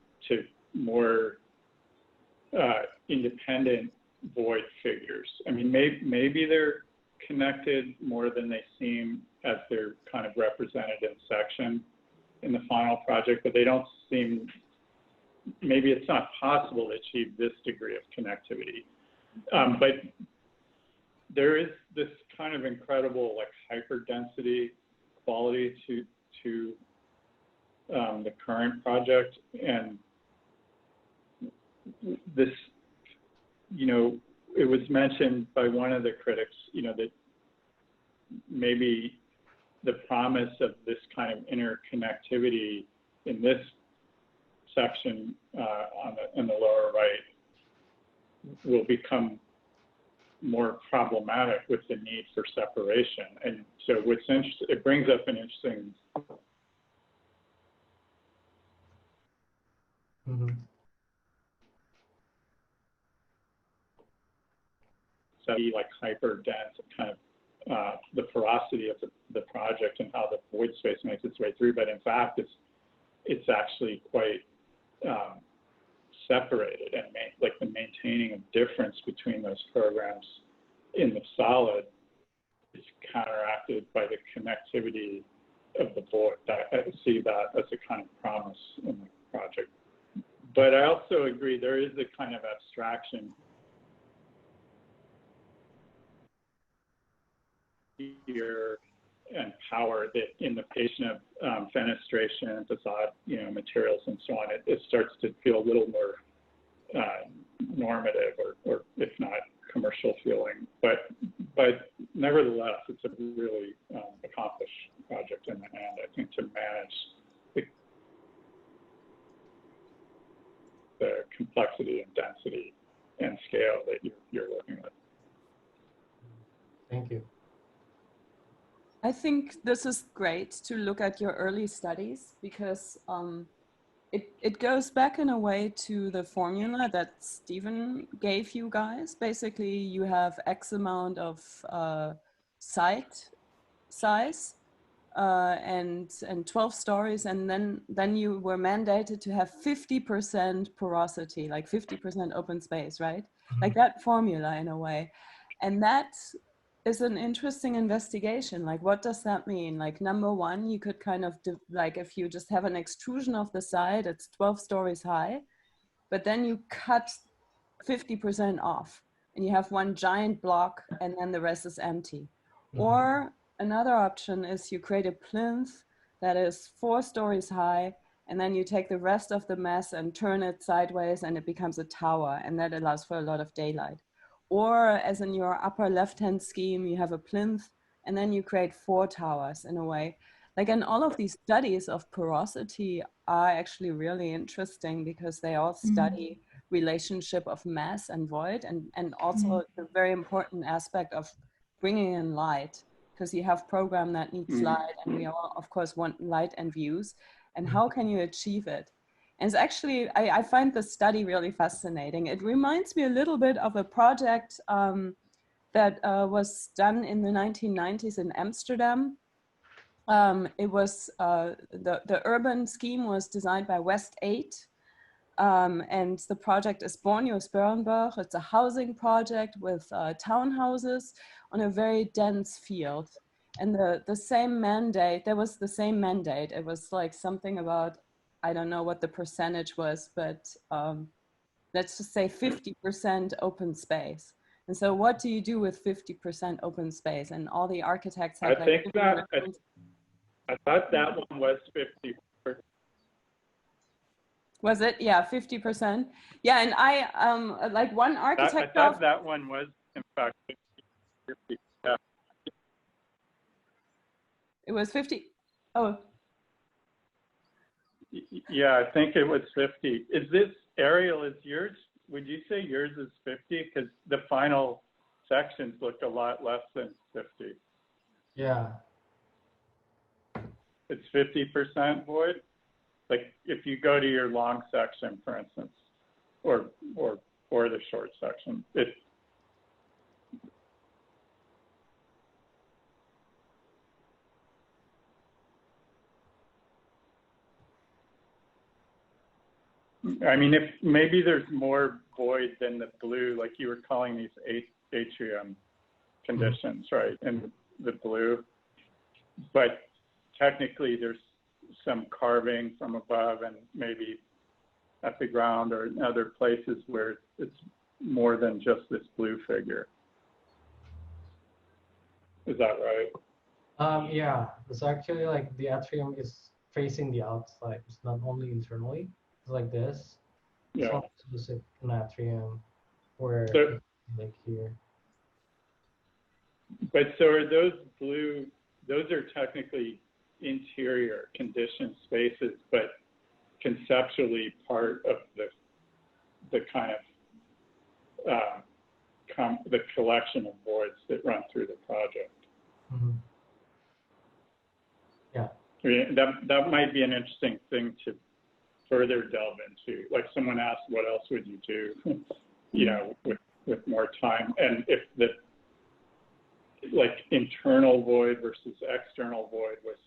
more independent void figures. I mean, maybe they're connected more than they seem as they're kind of represented in section in the final project, but they don't seem, maybe it's not possible to achieve this degree of connectivity. But there is this kind of incredible like hyperdensity quality to the current project, and this, it was mentioned by one of the critics, that maybe the promise of this kind of interconnectivity in this section in the lower right will become more problematic with the need for separation. And so what's interesting, it brings up an interesting like hyper dense kind of the porosity of the project and how the void space makes its way through, but in fact it's actually quite separated, and like the maintaining of difference between those programs in the solid is counteracted by the connectivity of the void. I see that as a kind of promise in the project. But I also agree there is a kind of abstraction here and power that in the patient of fenestration, facade, materials and so on, it starts to feel a little more normative or if not commercial feeling. But nevertheless, it's a really accomplished project in the end, I think, to manage the complexity and density and scale that you're working with. Thank you. I think this is great to look at your early studies because it goes back in a way to the formula that Stephen gave you guys. Basically, you have X amount of site size and 12 stories, and then you were mandated to have 50% porosity, like 50% open space, right? Like that formula in a way. And that is an interesting investigation. Like, what does that mean? Like, number one, you could kind of like, if you just have an extrusion of the side, it's 12 stories high, but then you cut 50% off and you have one giant block and then the rest is empty. Or another option is you create a plinth that is 4 stories high, and then you take the rest of the mass and turn it sideways and it becomes a tower, and that allows for a lot of daylight. Or as in your upper left-hand scheme, you have a plinth and then you create 4 towers in a way. Like, and all of these studies of porosity are actually really interesting because they all study relationship of mass and void, and also the very important aspect of bringing in light, because you have program that needs light, and we all of course want light and views, and how can you achieve it? And it's actually, I find this study really fascinating. It reminds me a little bit of a project that was done in the 1990s in Amsterdam. It was, the urban scheme was designed by West 8. And the project is Borneo-Sperenburg. It's a housing project with townhouses on a very dense field. And the same mandate, there was the same mandate. It was like something about, I don't know what the percentage was, but let's just say 50% open space. And so what do you do with 50% open space? And all the architects had I thought that one was 50%. Was it? Yeah, 50%. Yeah, and I like one architect. I thought that one was in fact 50. Yeah. It was 50. Oh. Yeah, I think it was 50. Is this, Ariel, is yours? Would you say yours is 50? Because the final sections look a lot less than 50. Yeah. It's 50% void. Like if you go to your long section, for instance, or the short section, I mean, if maybe there's more void than the blue, like you were calling these atrium conditions, right? And the blue, but technically there's some carving from above and maybe at the ground or in other places where it's more than just this blue figure. Is that right? Yeah, it's actually like the atrium is facing the outside. It's not only internally. It's like this. Yeah. It's not just an atrium where So, like here. but so are those blue, those are technically interior conditioned spaces, but conceptually part of the kind of the collection of voids that run through the project. Yeah. I mean, that might be an interesting thing to further delve into. Like someone asked, what else would you do, you know, with more time? And if the like internal void versus external void was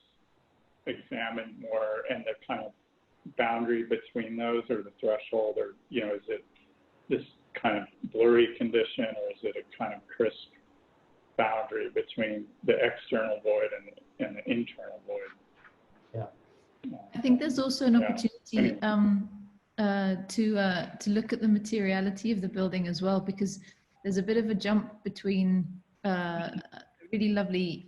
examined more, and the kind of boundary between those, or the threshold, or, you know, is it this kind of blurry condition, or is it a kind of crisp boundary between the external void and the internal void? Yeah. I think there's also an opportunity to look at the materiality of the building as well, because there's a bit of a jump between really lovely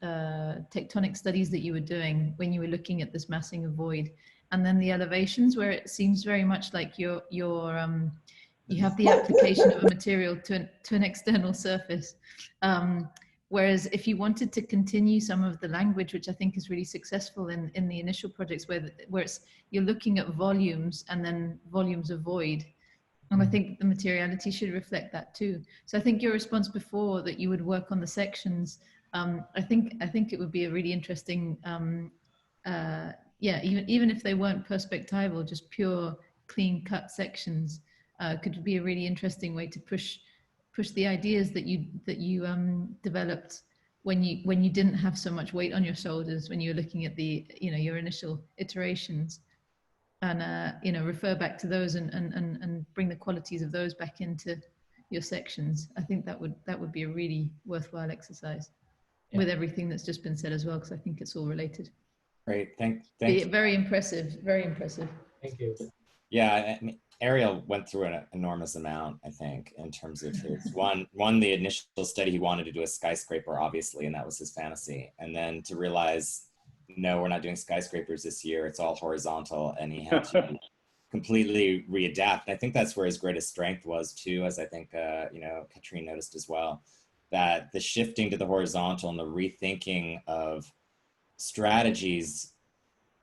tectonic studies that you were doing when you were looking at this massing of void, and then the elevations, where it seems very much like you have the application of a material to an external surface. Whereas if you wanted to continue some of the language, which I think is really successful in the initial projects, where you're looking at volumes and then volumes of void, and I think the materiality should reflect that too. So I think your response before, that you would work on the sections, I think it would be a really interesting, even if they weren't perspectival, just pure clean cut sections, could be a really interesting way to push the ideas that you developed when you didn't have so much weight on your shoulders, when you were looking at the, you know, your initial iterations, and you know, refer back to those and bring the qualities of those back into your sections. I think that would be a really worthwhile exercise, with everything that's just been said as well, because I think it's all related. Great, thank you. Very impressive, very impressive. Thank you. Yeah, I mean, Ariel went through an enormous amount, I think, in terms of his one, the initial study, he wanted to do a skyscraper, obviously, and that was his fantasy. And then to realize, no, we're not doing skyscrapers this year, it's all horizontal, and he had to completely readapt. And I think that's where his greatest strength was too, as I think, you know, Katrin noticed as well, that the shifting to the horizontal and the rethinking of strategies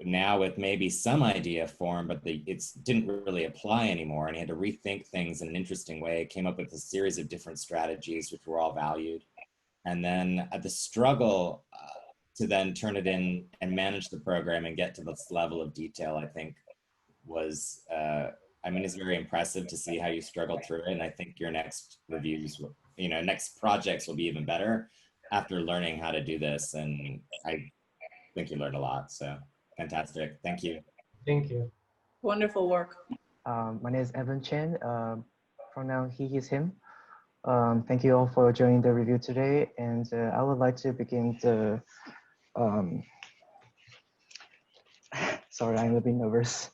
now with maybe some idea form, but it didn't really apply anymore. And he had to rethink things in an interesting way. Came up with a series of different strategies, which were all valued. And then the struggle to then turn it in and manage the program and get to this level of detail, I think was, I mean, it's very impressive to see how you struggled through it. And I think your next reviews, you know, next projects will be even better after learning how to do this. And I think you learned a lot, so. Fantastic. Thank you. Thank you. Wonderful work. My name is Evon Chen. Pronoun he, his, him. Thank you all for joining the review today. And I would like to begin the, sorry, I'm a bit nervous.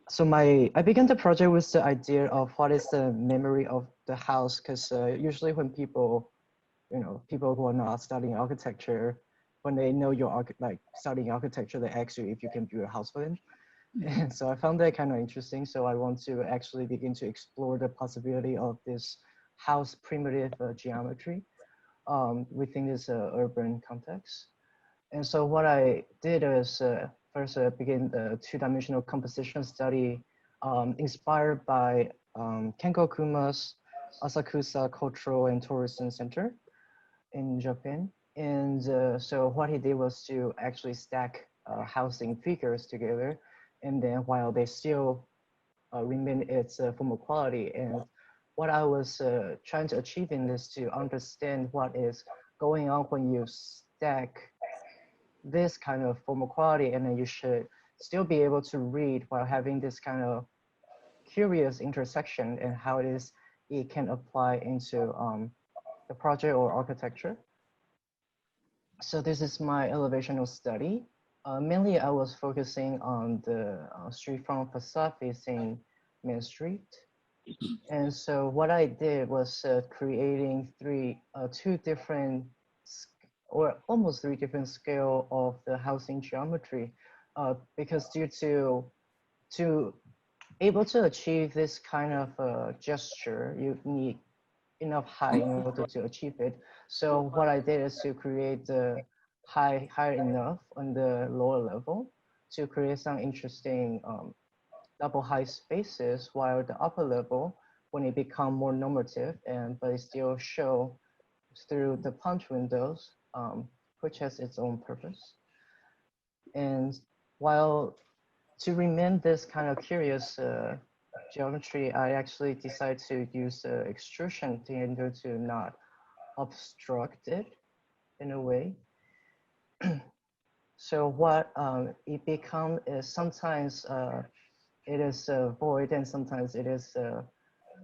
So I began the project with the idea of what is the memory of the house, because usually when people, you know, people who are not studying architecture, when they know you're like studying architecture, they ask you if you can build a house for them. And so I found that kind of interesting. So I want to actually begin to explore the possibility of this house primitive geometry within this urban context. And so what I did is first begin the two-dimensional composition study inspired by Kenko Kuma's Asakusa Cultural and Tourism Center in Japan. And so what he did was to actually stack housing figures together, and then while they still remain its formal quality. And what I was trying to achieve in this to understand what is going on when you stack this kind of formal quality, and then you should still be able to read while having this kind of curious intersection, and how it can apply into the project or architecture. So this is my elevational study. Mainly I was focusing on the street front facade facing Main Street. And so what I did was creating two different, or almost three different scale of the housing geometry, because due to able to achieve this kind of gesture, you need enough height in order to achieve it. So what I did is to create the high enough on the lower level to create some interesting double height spaces, while the upper level, when it become more normative, but it still show through the punch windows, which has its own purpose. And while to remain this kind of curious geometry, I actually decided to use extrusion in order to not obstruct it in a way. So what it becomes is sometimes it is void, and sometimes it is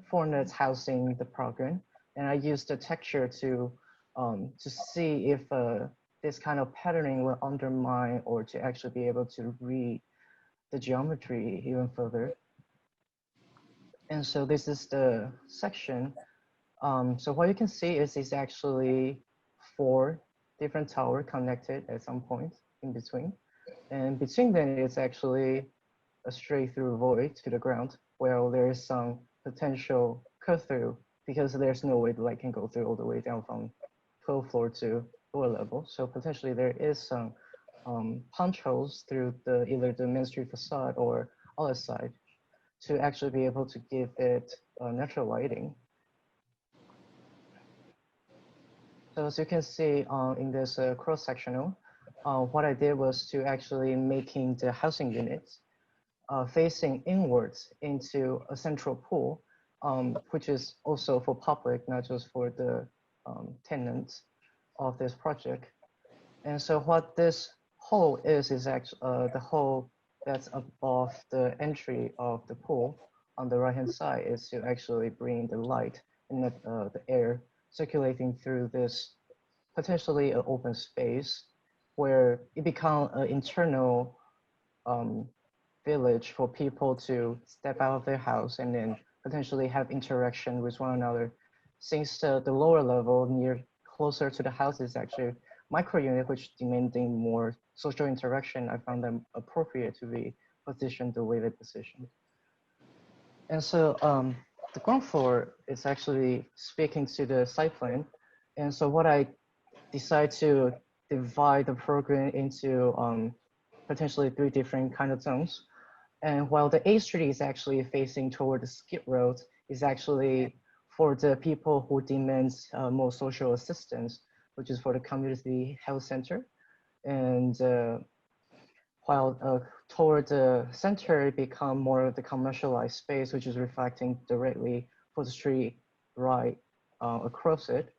format housing the program. And I use the texture to see if this kind of patterning will undermine or to actually be able to read the geometry even further. And so this is the section. So what you can see is it's actually 4 different towers connected at some point in between. And between them, it's actually a straight through void to the ground, where there is some potential cut through, because there's no way the light can go through all the way down from 12th floor to lower level. So potentially there is some punch holes through either the Main Street facade or other side to actually be able to give it natural lighting. So as you can see in this cross-sectional, what I did was to actually making the housing units facing inwards into a central pool, which is also for public, not just for the tenants of this project. And so what this hole is actually the hole that's above the entry of the pool on the right-hand side is to actually bring the light and the air circulating through this potentially an open space where it becomes an internal village for people to step out of their house and then potentially have interaction with one another. Since the lower level near closer to the house is actually micro unit, which demanding more social interaction, I found them appropriate to be positioned the way they positioned. And so the ground floor is actually speaking to the site plan. And so what I decided to divide the program into potentially 3 different kind of zones. And while the A Street is actually facing toward the Skid Road, is actually for the people who demand more social assistance, which is for the community health center. And while toward the center, it become more of the commercialized space, which is reflecting directly for the street right across it,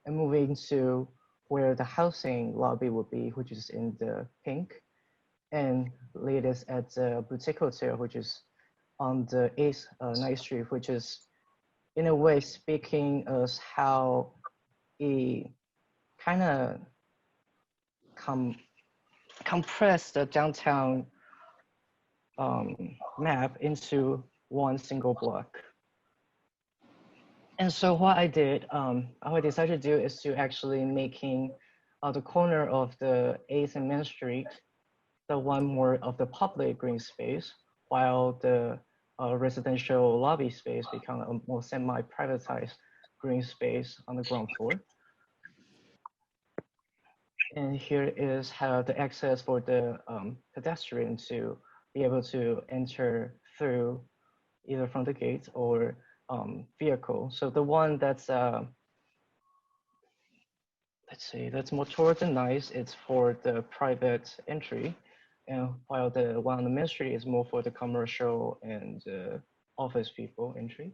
and moving to where the housing lobby would be, which is in the pink, and latest at the boutique hotel, which is on the 9th Street, which is in a way speaking as how it kind of compress the downtown map into one single block. And so what I did, what I decided to do is to actually making the corner of the 8th and Main Street, the one more of the public green space, while the residential lobby space become a more semi-privatized green space on the ground floor. And here is how the access for the pedestrian to be able to enter through either from the gate or vehicle. So the one that's, let's see, that's more toward the nice, it's for the private entry. And while the one on the Main Street is more for the commercial and office people entry.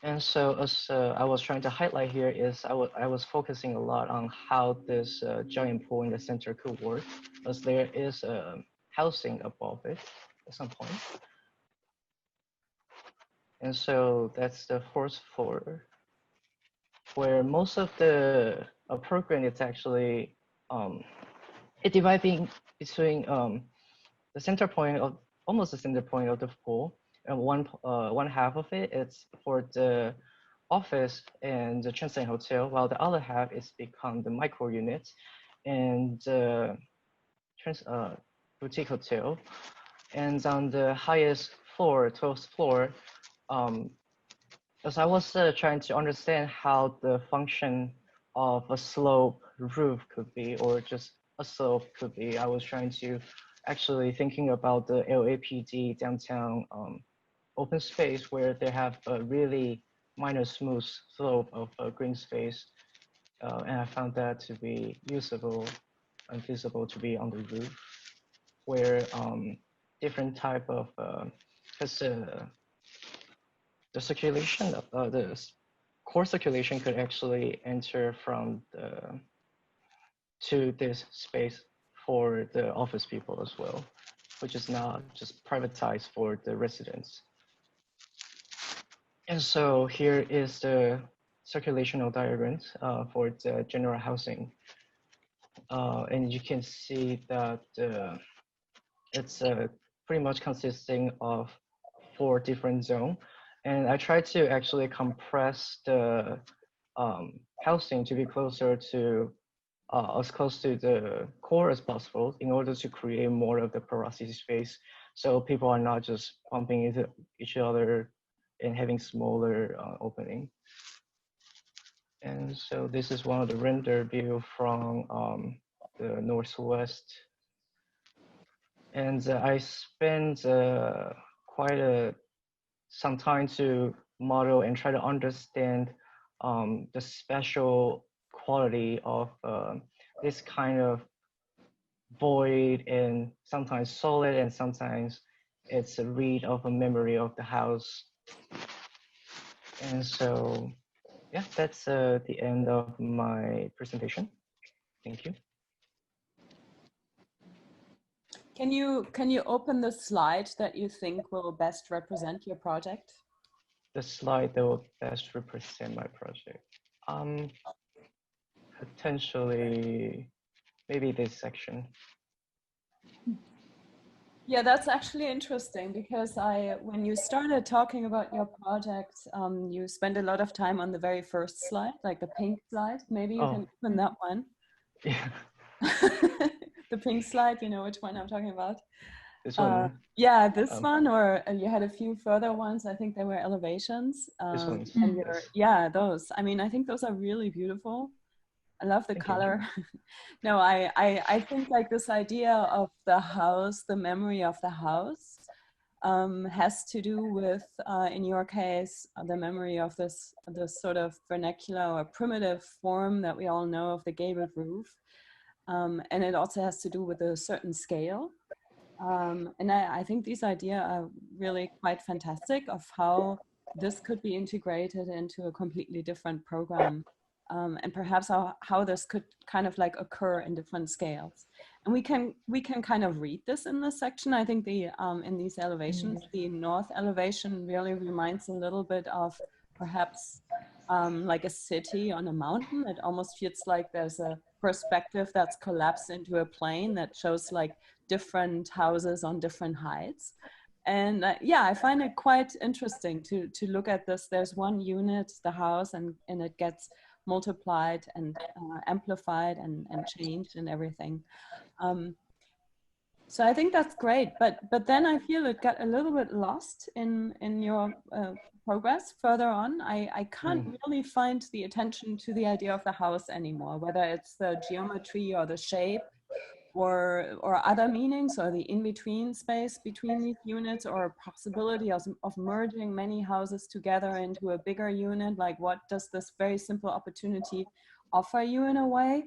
And so as I was trying to highlight here is I was focusing a lot on how this giant pool in the center could work, as there is housing above it at some point. And so that's the 4th floor, where most of the program is actually it dividing between the center point of almost the center point of the pool, and one half of it is for the office and the transient hotel, while the other half is become the micro unit and boutique hotel. And on the highest floor, 12th floor, as I was trying to understand how the function of a slope roof could be, or just a slope could be, I was trying to actually thinking about the LAPD downtown open space where they have a really minor smooth slope of green space. And I found that to be usable and feasible to be on the roof, where different type of, the circulation, the core circulation could actually enter from to this space for the office people as well, which is not just privatized for the residents. And so here is the circulational diagrams for the general housing. And you can see that it's pretty much consisting of 4 different zones. And I tried to actually compress the housing to be closer to, as close to the core as possible in order to create more of the porosity space. So people are not just bumping into each other and having smaller opening. And so this is one of the render view from the northwest. And I spent quite some time to model and try to understand the special quality of this kind of void, and sometimes solid, and sometimes it's a read of a memory of the house. And so Yeah, that's the end of my presentation. Thank you. Can you open the slide that you think will best represent your project? The slide that will best represent my project. Potentially, maybe this section. Yeah, that's actually interesting because when you started talking about your project, you spent a lot of time on the very first slide, like the pink slide. Maybe you can open that one. Yeah. The pink slide, you know which one I'm talking about? This one. Yeah, this one, or you had a few further ones. I think they were elevations. This one. Yeah, those. I mean, I think those are really beautiful. I love the Thank color. No, I think like this idea of the house, the memory of the house, has to do with, in your case, the memory of this sort of vernacular or primitive form that we all know of the gabled roof. And it also has to do with a certain scale. And I think these ideas are really quite fantastic of how this could be integrated into a completely different program. And perhaps how this could kind of like occur in different scales. And we can kind of read this in this section. I think the in these elevations, the north elevation really reminds a little bit of perhaps like a city on a mountain. It almost feels like there's a perspective that's collapsed into a plane that shows like different houses on different heights. And yeah, I find it quite interesting to look at this. There's one unit, the house, and it gets multiplied and amplified and changed and everything. So I think that's great, but then I feel it got a little bit lost in your progress further on. I can't really find the attention to the idea of the house anymore, whether it's the geometry or the shape or other meanings, or the in-between space between these units, or possibility of merging many houses together into a bigger unit. Like, what does this very simple opportunity offer you in a way?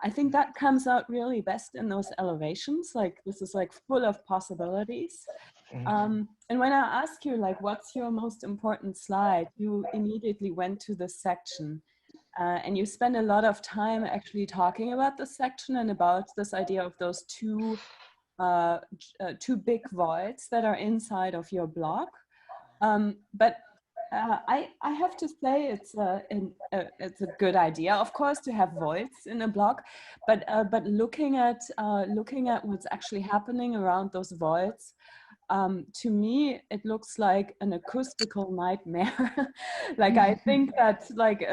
I think that comes out really best in those elevations. Like, this is like full of possibilities. And when I ask you, like, what's your most important slide, you immediately went to this section. And you spend a lot of time actually talking about this section and about this idea of those two big voids that are inside of your block. But I have to say it's a good idea, of course, to have voids in a block. But looking at what's actually happening around those voids, to me, it looks like an acoustical nightmare. Like, I think that like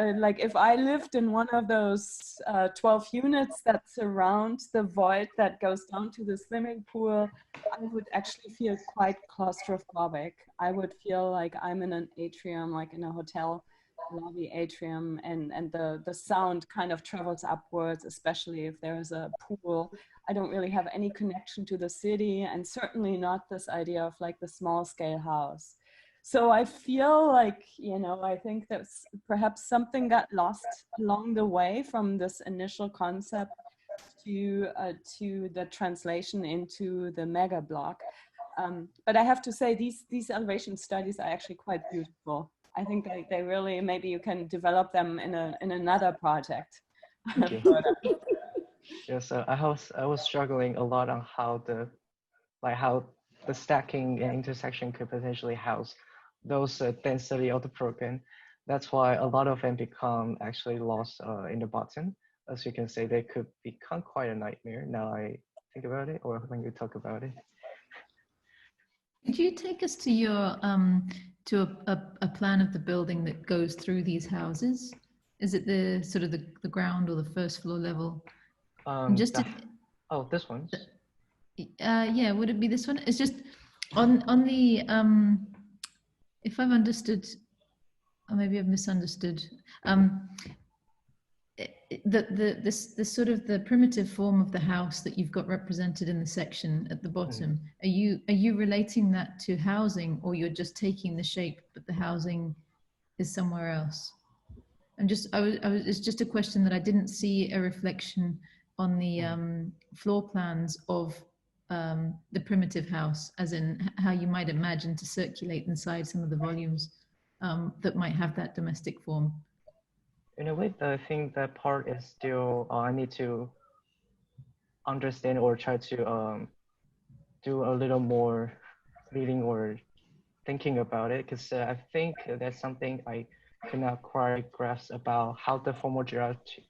if I lived in one of those 12 units that surround the void that goes down to the swimming pool, I would actually feel quite claustrophobic. I would feel like I'm in an atrium, like in a hotel lobby atrium, and the sound kind of travels upwards, especially if there is a pool. I don't really have any connection to the city, and certainly not this idea of like the small scale house. So I feel like, you know, I think that's perhaps something got lost along the way from this initial concept to the translation into the mega block. But I have to say, these elevation studies are actually quite beautiful. I think they really, maybe you can develop them in another project. Thank you. Yes, I was struggling a lot on how the stacking and intersection could potentially house those density of the program. That's why a lot of them become actually lost in the bottom. As you can say, they could become quite a nightmare. Now I think about it, or when you talk about it. Could you take us to your to a plan of the building that goes through these houses? Is it the sort of the ground or the first floor level? This one. Yeah, would it be this one? It's just on the if I've understood, or maybe I've misunderstood. The sort of the primitive form of the house that you've got represented in the section at the bottom, are you relating that to housing, or you're just taking the shape but the housing is somewhere else? It's just a question that I didn't see a reflection on the floor plans of the primitive house, as in how you might imagine to circulate inside some of the volumes that might have that domestic form. In a way, I think that part is still I need to understand or try to do a little more reading or thinking about it, because I think that's something I cannot quite grasp about how the formal geography,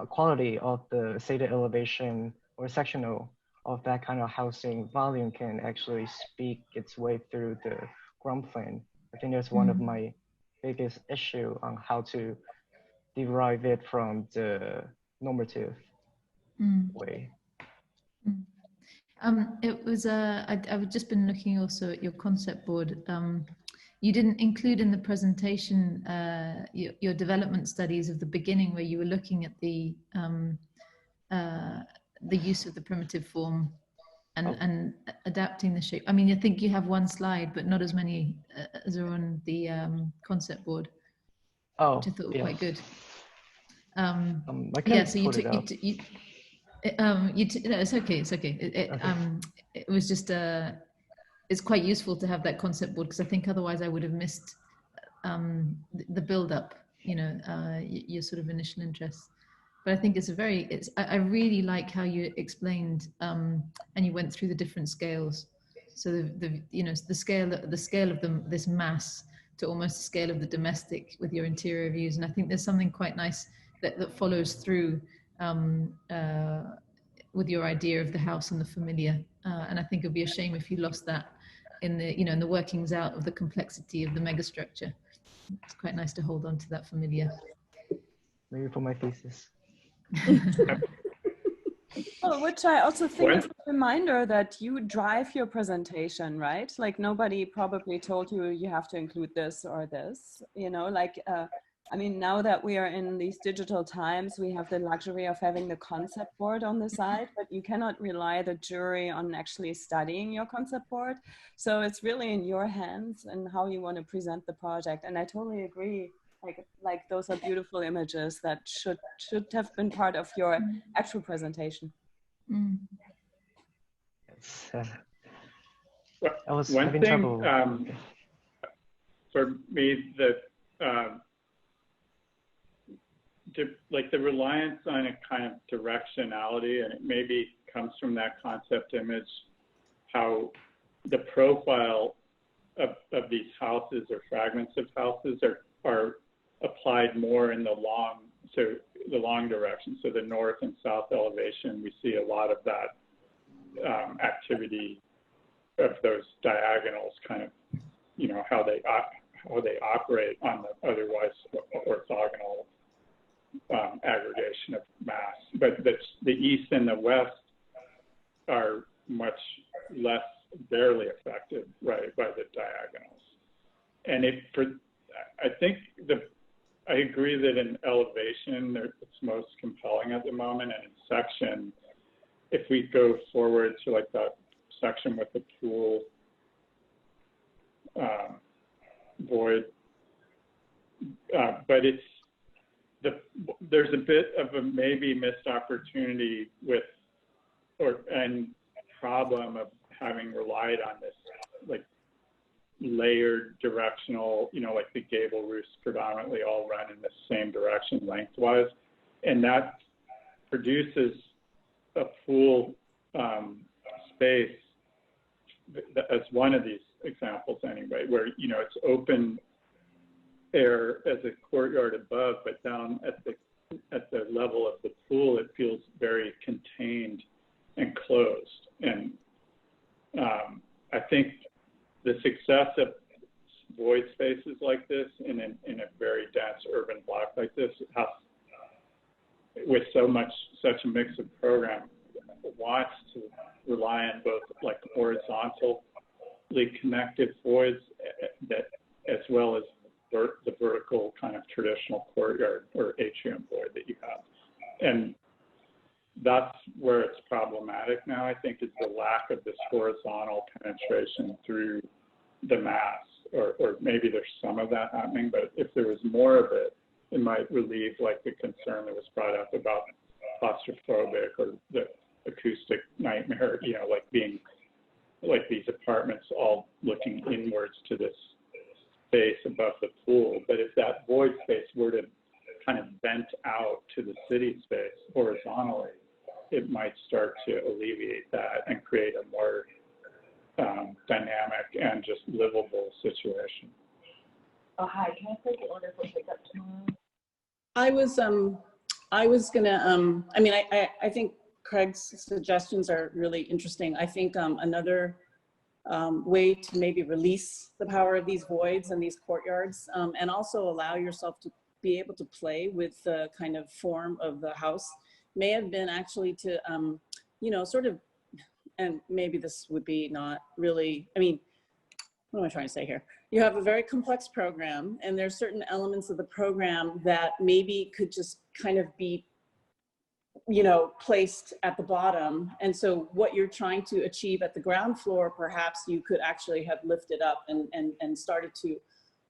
quality of the stated elevation or sectional of that kind of housing volume can actually speak its way through the ground plan. I think that's one of my biggest issue on how to derive it from the normative way. It was I've just been looking also at your concept board. You didn't include in the presentation your development studies of the beginning, where you were looking at the use of the primitive form and adapting the shape. I mean, I think you have one slide, but not as many as are on the concept board, which I thought were quite good. Yeah, so you took no, it's okay. It's okay. It was just it's quite useful to have that concept board, because I think otherwise I would have missed the build up, you know, your sort of initial interest. But I think it's I really like how you explained and you went through the different scales. So the you know, the scale of this mass to almost the scale of the domestic with your interior views. And I think there's something quite nice that follows through with your idea of the house and the familiar. And I think it would be a shame if you lost that in the, you know, in the workings out of the complexity of the megastructure. It's quite nice to hold on to that familiar. Maybe for my thesis. Well, which I also think is a reminder that you drive your presentation, right? Like nobody probably told you you have to include this or this, you know, like, I mean, now that we are in these digital times, we have the luxury of having the concept board on the side, but you cannot rely the jury on actually studying your concept board. So it's really in your hands and how you want to present the project. And I totally agree. Like those are beautiful images that should have been part of your actual presentation. I was one having thing trouble. for me that like the reliance on a kind of directionality, and it maybe comes from that concept image, how the profile of these houses or fragments of houses are applied more in the long direction. So the north and south elevation, we see a lot of that activity of those diagonals, kind of, you know, how they operate on the otherwise orthogonal aggregation of mass. But the east and the west are much less barely affected, right, by the diagonals. And I think I agree that in elevation, it's most compelling at the moment, and in section, if we go forward to like that section with the pool void, but there's a bit of a maybe missed opportunity and problem of having relied on this like layered directional, you know, like the gable roofs predominantly all run in the same direction lengthwise, and that produces a pool space as one of these examples anyway, where, you know, it's open air as a courtyard above, but down at the level of the pool, it feels very contained and closed. And I think the success of void spaces like this in a very dense urban block like this, with such a mix of program, wants to rely on both like horizontally connected voids that, as well as the vertical kind of traditional courtyard or atrium void that you have. And that's where it's problematic now, I think, is the lack of this horizontal penetration through the mass, or maybe there's some of that happening, but if there was more of it, it might relieve like the concern that was brought up about claustrophobic or the acoustic nightmare, you know, like being like these apartments all looking inwards to this space above the pool. But if that void space were to kind of vent out to the city space horizontally, it might start to alleviate that and create a more dynamic and just livable situation. Oh, hi, can I place the order for pickup tomorrow? I was gonna, I mean, I think Craig's suggestions are really interesting. I think another way to maybe release the power of these voids and these courtyards, and also allow yourself to be able to play with the kind of form of the house may have been actually to, you know, sort of, and maybe this would be not really, I mean, what am I trying to say here? You have a very complex program, and there's certain elements of the program that maybe could just kind of be, you know, placed at the bottom. And so what you're trying to achieve at the ground floor, perhaps you could actually have lifted up and started to,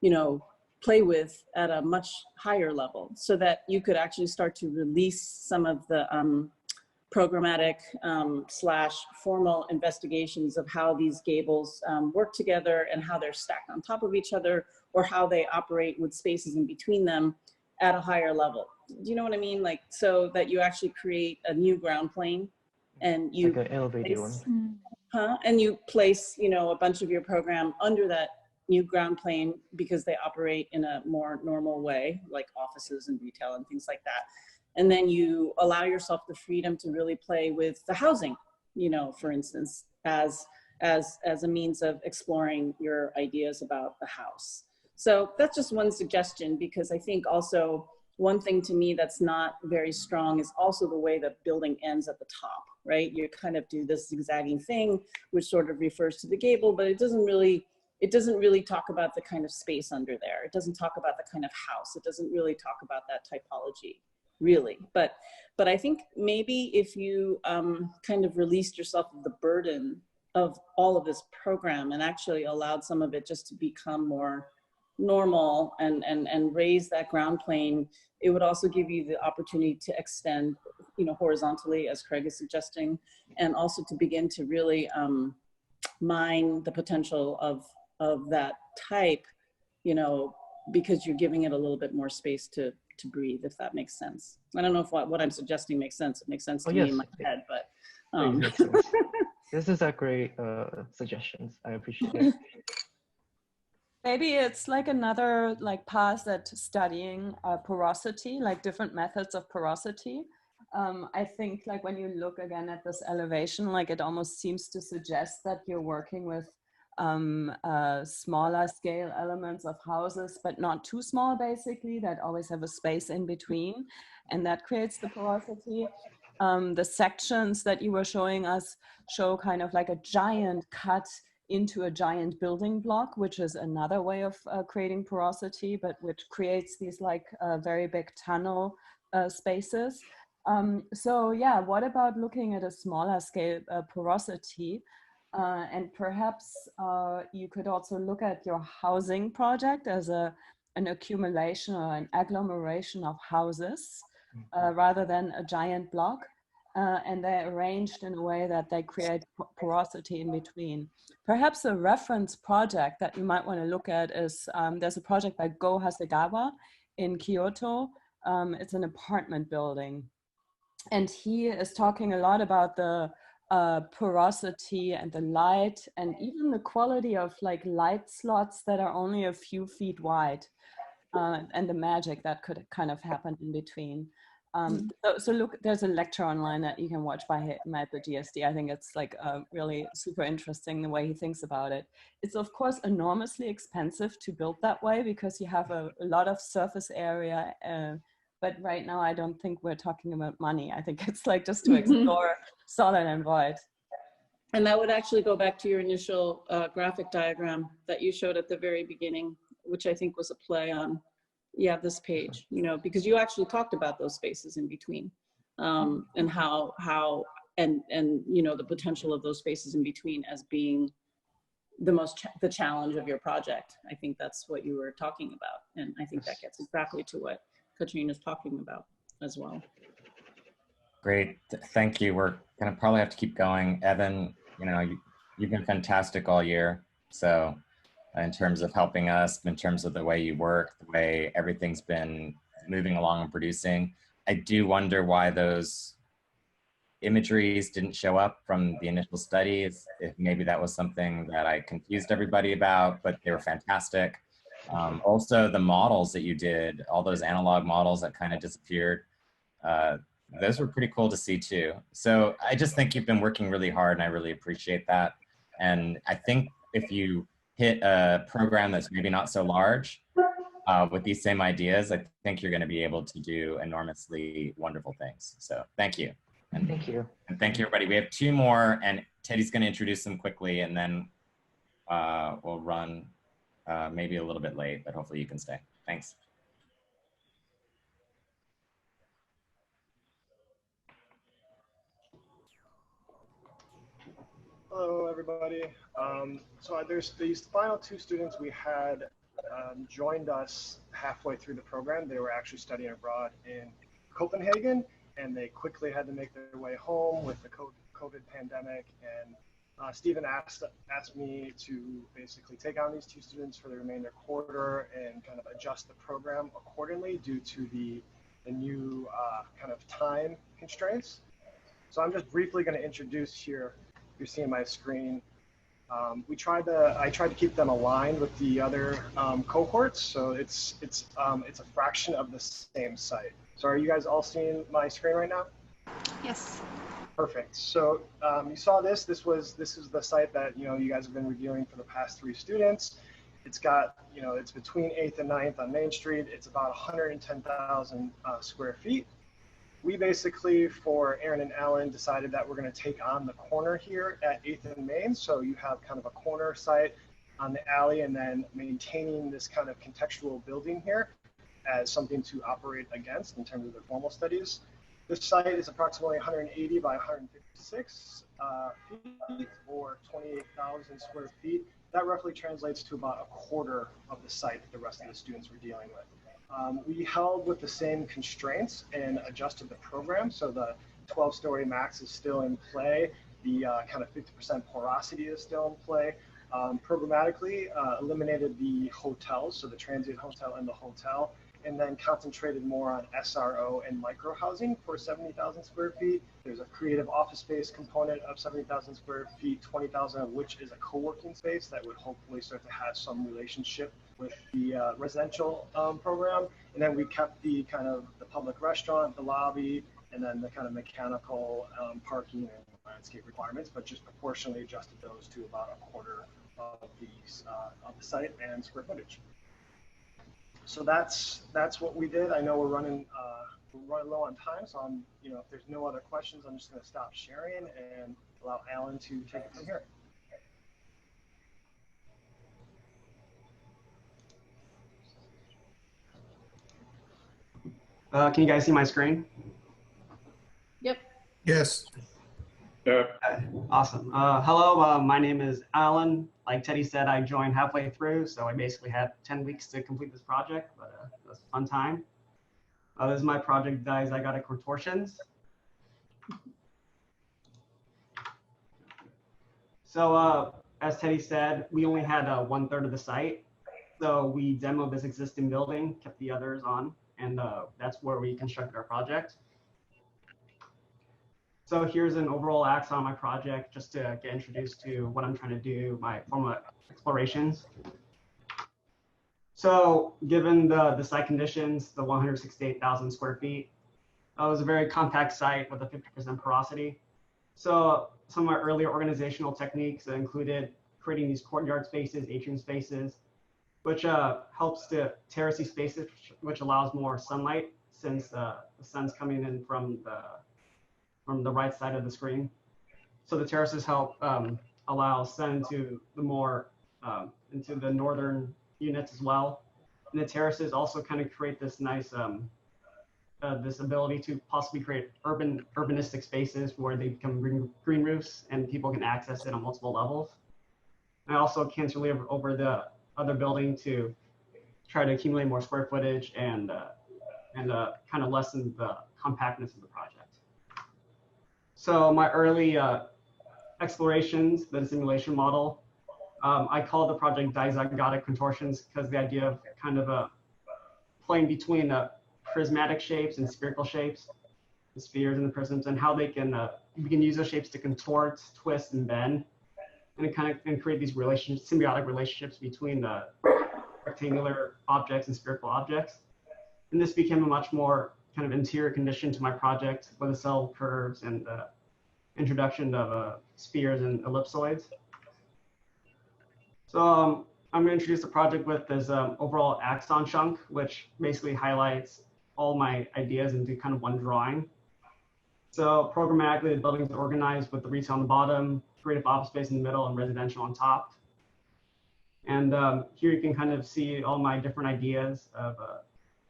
you know, play with at a much higher level, so that you could actually start to release some of the programmatic / formal investigations of how these gables work together and how they're stacked on top of each other, or how they operate with spaces in between them at a higher level. Do you know what I mean? Like, so that you actually create a new ground plane, and you like an elevated one. And you place, you know, a bunch of your program under that new ground plane, because they operate in a more normal way, like offices and retail and things like that. And then you allow yourself the freedom to really play with the housing, you know, for instance, as a means of exploring your ideas about the house. So that's just one suggestion, because I think also one thing to me that's not very strong is also the way the building ends at the top, right? You kind of do this zigzagging thing, which sort of refers to the gable, but it doesn't really talk about the kind of space under there. It doesn't talk about the kind of house. It doesn't really talk about that typology, really. But I think maybe if you kind of released yourself of the burden of all of this program and actually allowed some of it just to become more normal and raise that ground plane, it would also give you the opportunity to extend, you know, horizontally, as Craig is suggesting, and also to begin to really mine the potential of that type, you know, because you're giving it a little bit more space to breathe, if that makes sense. I don't know if what I'm suggesting makes sense. It makes sense to me in my head, but this is a great suggestions. I appreciate it. Maybe it's like another like path at studying porosity, like different methods of porosity. I think like when you look again at this elevation, like it almost seems to suggest that you're working with smaller scale elements of houses, but not too small, basically, that always have a space in between, and that creates the porosity. The sections that you were showing us show kind of like a giant cut into a giant building block, which is another way of creating porosity, but which creates these like very big tunnel spaces. So yeah, what about looking at a smaller scale porosity? And perhaps you could also look at your housing project as an accumulation or an agglomeration of houses rather than a giant block. And they're arranged in a way that they create porosity in between. Perhaps a reference project that you might want to look at is, there's a project by Go Hasegawa in Kyoto. It's an apartment building. And he is talking a lot about the porosity and the light, and even the quality of like light slots that are only a few feet wide, and the magic that could kind of happen in between. So look, there's a lecture online that you can watch by Maedo GSD. I think it's like really super interesting the way he thinks about it. It's of course enormously expensive to build that way because you have a lot of surface area. But right now, I don't think we're talking about money. I think it's like just to explore solid and void. And that would actually go back to your initial graphic diagram that you showed at the very beginning, which I think was a play on, yeah, this page, you know, because you actually talked about those spaces in between, and how and you know, the potential of those spaces in between as being the challenge of your project. I think that's what you were talking about. And I think that gets exactly to what Katrin is talking about as well. Great, thank you. We're gonna probably have to keep going. Evan, you know, you've been fantastic all year. So in terms of helping us, in terms of the way you work, the way everything's been moving along and producing. I do wonder why those imageries didn't show up from the initial studies, if maybe that was something that I confused everybody about, but they were fantastic. Also, the models that you did, all those analog models that kind of disappeared, those were pretty cool to see too. So I just think you've been working really hard, and I really appreciate that. And I think if you hit a program that's maybe not so large with these same ideas, I think you're going to be able to do enormously wonderful things. So thank you. And thank you. And thank you, everybody. We have 2 more, and Teddy's going to introduce them quickly, and then we'll run maybe a little bit late, but hopefully you can stay. Thanks. Hello, everybody. So there's these final 2 students we had joined us halfway through the program. They were actually studying abroad in Copenhagen, and they quickly had to make their way home with the COVID pandemic. And Stephen asked me to basically take on these 2 students for the remainder quarter and kind of adjust the program accordingly due to the new kind of time constraints. So I'm just briefly going to introduce here. You're seeing my screen. I tried to keep them aligned with the other cohorts, so it's a fraction of the same site. So are you guys all seeing my screen right now? Yes. Perfect. So you saw this. This is the site that you guys have been reviewing for the past 3 students. It's got it's between 8th and 9th on Main Street. It's about 110,000 square feet. We basically, for Erin and Alan, decided that we're going to take on the corner here at 8th and Main. So you have kind of a corner site on the alley, and then maintaining this kind of contextual building here as something to operate against in terms of the formal studies. This site is approximately 180 by 156 feet, or 28,000 square feet. That roughly translates to about a quarter of the site that the rest of the students were dealing with. We held with the same constraints and adjusted the program. So the 12-story max is still in play. The kind of 50% porosity is still in play. Programmatically eliminated the hotels, so the transient hotel and the hotel, and then concentrated more on SRO and micro housing for 70,000 square feet. There's a creative office space component of 70,000 square feet, 20,000 of which is a co-working space that would hopefully start to have some relationship with the residential program. And then we kept the kind of the public restaurant, the lobby, and then the kind of mechanical parking and landscape requirements, but just proportionally adjusted those to about a quarter of the site and square footage. So that's what we did. I know we're running low on time, so if there's no other questions, I'm just going to stop sharing and allow Alan to take it from here. Can you guys see my screen? Yep. Yes. Yeah. Awesome. Hello, my name is Alan. Like Teddy said, I joined halfway through, so I basically had 10 weeks to complete this project, but it was a fun time. This is my project, Zygotic Contortions. So as Teddy said, we only had 1/3 of the site. So we demoed this existing building, kept the others on, and that's where we constructed our project. So here's an overall axon on my project, just to get introduced to what I'm trying to do, my formal explorations. So given the site conditions, the 168,000 square feet, it was a very compact site with a 50% porosity. So some of my earlier organizational techniques included creating these courtyard spaces, atrium spaces, which helps to terrace these spaces, which allows more sunlight since the sun's coming in from the right side of the screen. So the terraces help allow sun into the northern units as well. And the terraces also kind of create this nice, this ability to possibly create urbanistic spaces where they become green roofs and people can access it on multiple levels. I also cantilever over the other building to try to accumulate more square footage and kind of lessen the compactness of the project. So my early explorations, the simulation model, I call the project dizygotic contortions because the idea of kind of playing between prismatic shapes and spherical shapes, the spheres and the prisms, and how they can we can use those shapes to contort, twist, and bend, and it kind of create these symbiotic relationships between the rectangular objects and spherical objects. And this became a much more kind of interior condition to my project with the cell curves and the introduction of spheres and ellipsoids. So I'm going to introduce the project with this overall axon chunk, which basically highlights all my ideas into kind of one drawing. So programmatically, the building is organized with the retail on the bottom, creative office space in the middle, and residential on top. And here you can kind of see all my different ideas of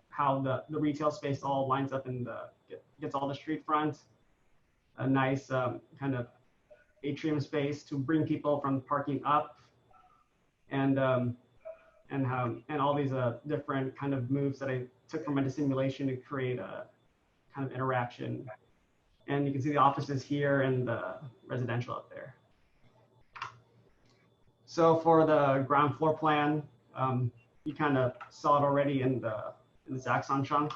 how the retail space all lines up and gets all the street front, a nice kind of atrium space to bring people from parking up, and all these different kind of moves that I took from my dissimulation to create a kind of interaction. And you can see the offices here and the residential up there. So for the ground floor plan, you kind of saw it already in this axon chunk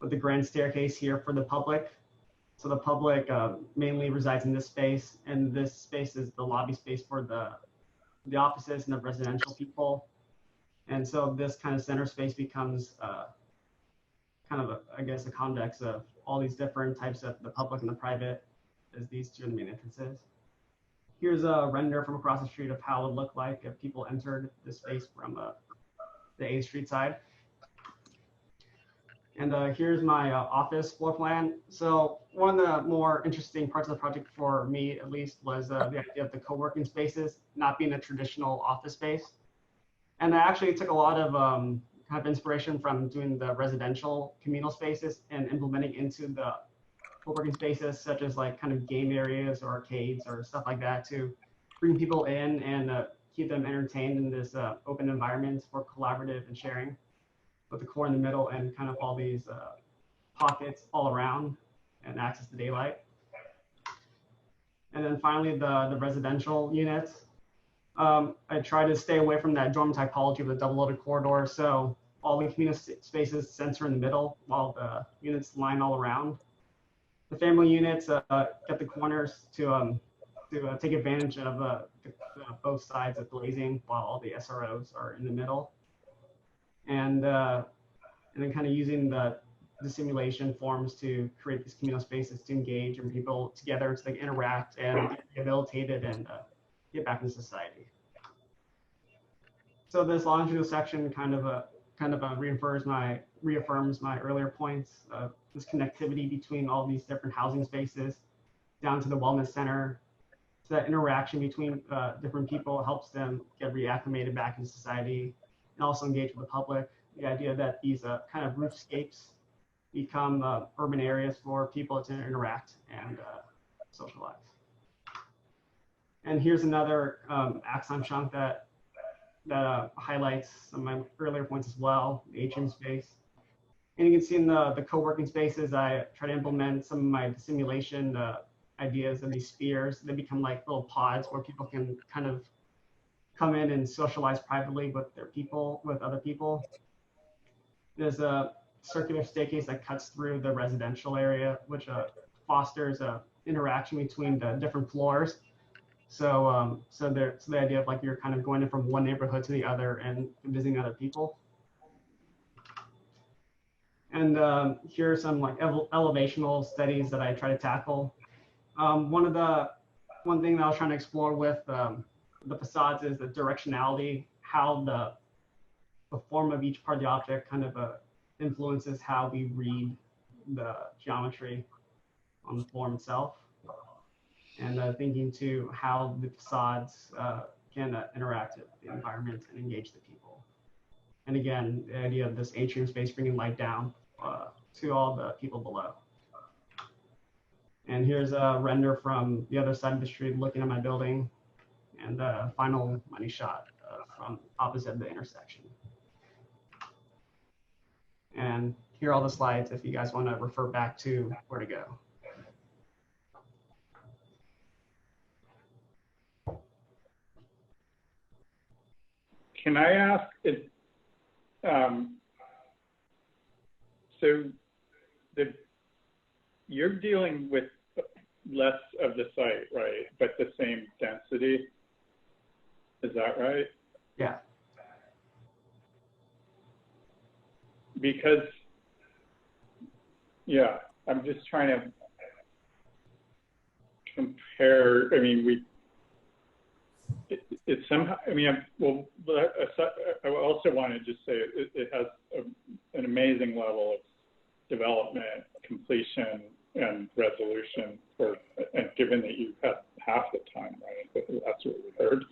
with the grand staircase here for the public. So the public mainly resides in this space, and this space is the lobby space for the offices and the residential people. And so this kind of center space becomes kind of, I guess, a convex of all these different types of the public and the private, as these two are the main entrances. Here's a render from across the street of how it would look like if people entered the space from the 8th Street side. And here's my office floor plan. So one of the more interesting parts of the project for me, at least, was the idea of the co-working spaces not being a traditional office space. And I actually took a lot of kind of inspiration from doing the residential communal spaces and implementing into the co-working spaces, such as like kind of game areas or arcades or stuff like that, to bring people in and keep them entertained in this open environment for collaborative and sharing, with the core in the middle and kind of all these pockets all around and access to daylight. And then finally, the residential units. I try to stay away from that dorm typology of the double-loaded corridor, so all the community spaces center in the middle while the units line all around. The family units get the corners to take advantage of both sides of glazing while all the SROs are in the middle. And then kind of using the simulation forms to create these communal spaces to engage and people together to like interact and get rehabilitated and get back into society. So this longitudinal section kind of reaffirms my earlier points of this connectivity between all these different housing spaces down to the wellness center. So that interaction between different people helps them get reacclimated back in society and also engage with the public. The idea that these kind of roofscapes become urban areas for people to interact and socialize. And here's another axon chunk that highlights some of my earlier points as well, the atrium space. And you can see in the co-working spaces, I try to implement some of my simulation ideas of these spheres. They become like little pods where people can kind of come in and socialize privately with other people. There's a circular staircase that cuts through the residential area, which fosters interaction between the different floors. So the idea of like you're kind of going in from one neighborhood to the other and visiting other people. And here are some like elevational studies that I try to tackle. One thing that I was trying to explore with the facades is the directionality, how the form of each part of the object kind of influences how we read the geometry on the form itself. And thinking to how the facades can interact with the environment and engage the people. And again, the idea of this atrium space bringing light down to all the people below. And here's a render from the other side of the street looking at my building, and the final money shot from opposite the intersection. And here are all the slides if you guys want to refer back to where to go. can I ask, so you're dealing with less of the site, right? But the same density, is that right? Yeah. Because, yeah, I'm just trying to compare. I mean, it's somehow, I mean, I also want to just say it has an amazing level of development, completion, and resolution and given that you have half the time, right? That's what we heard.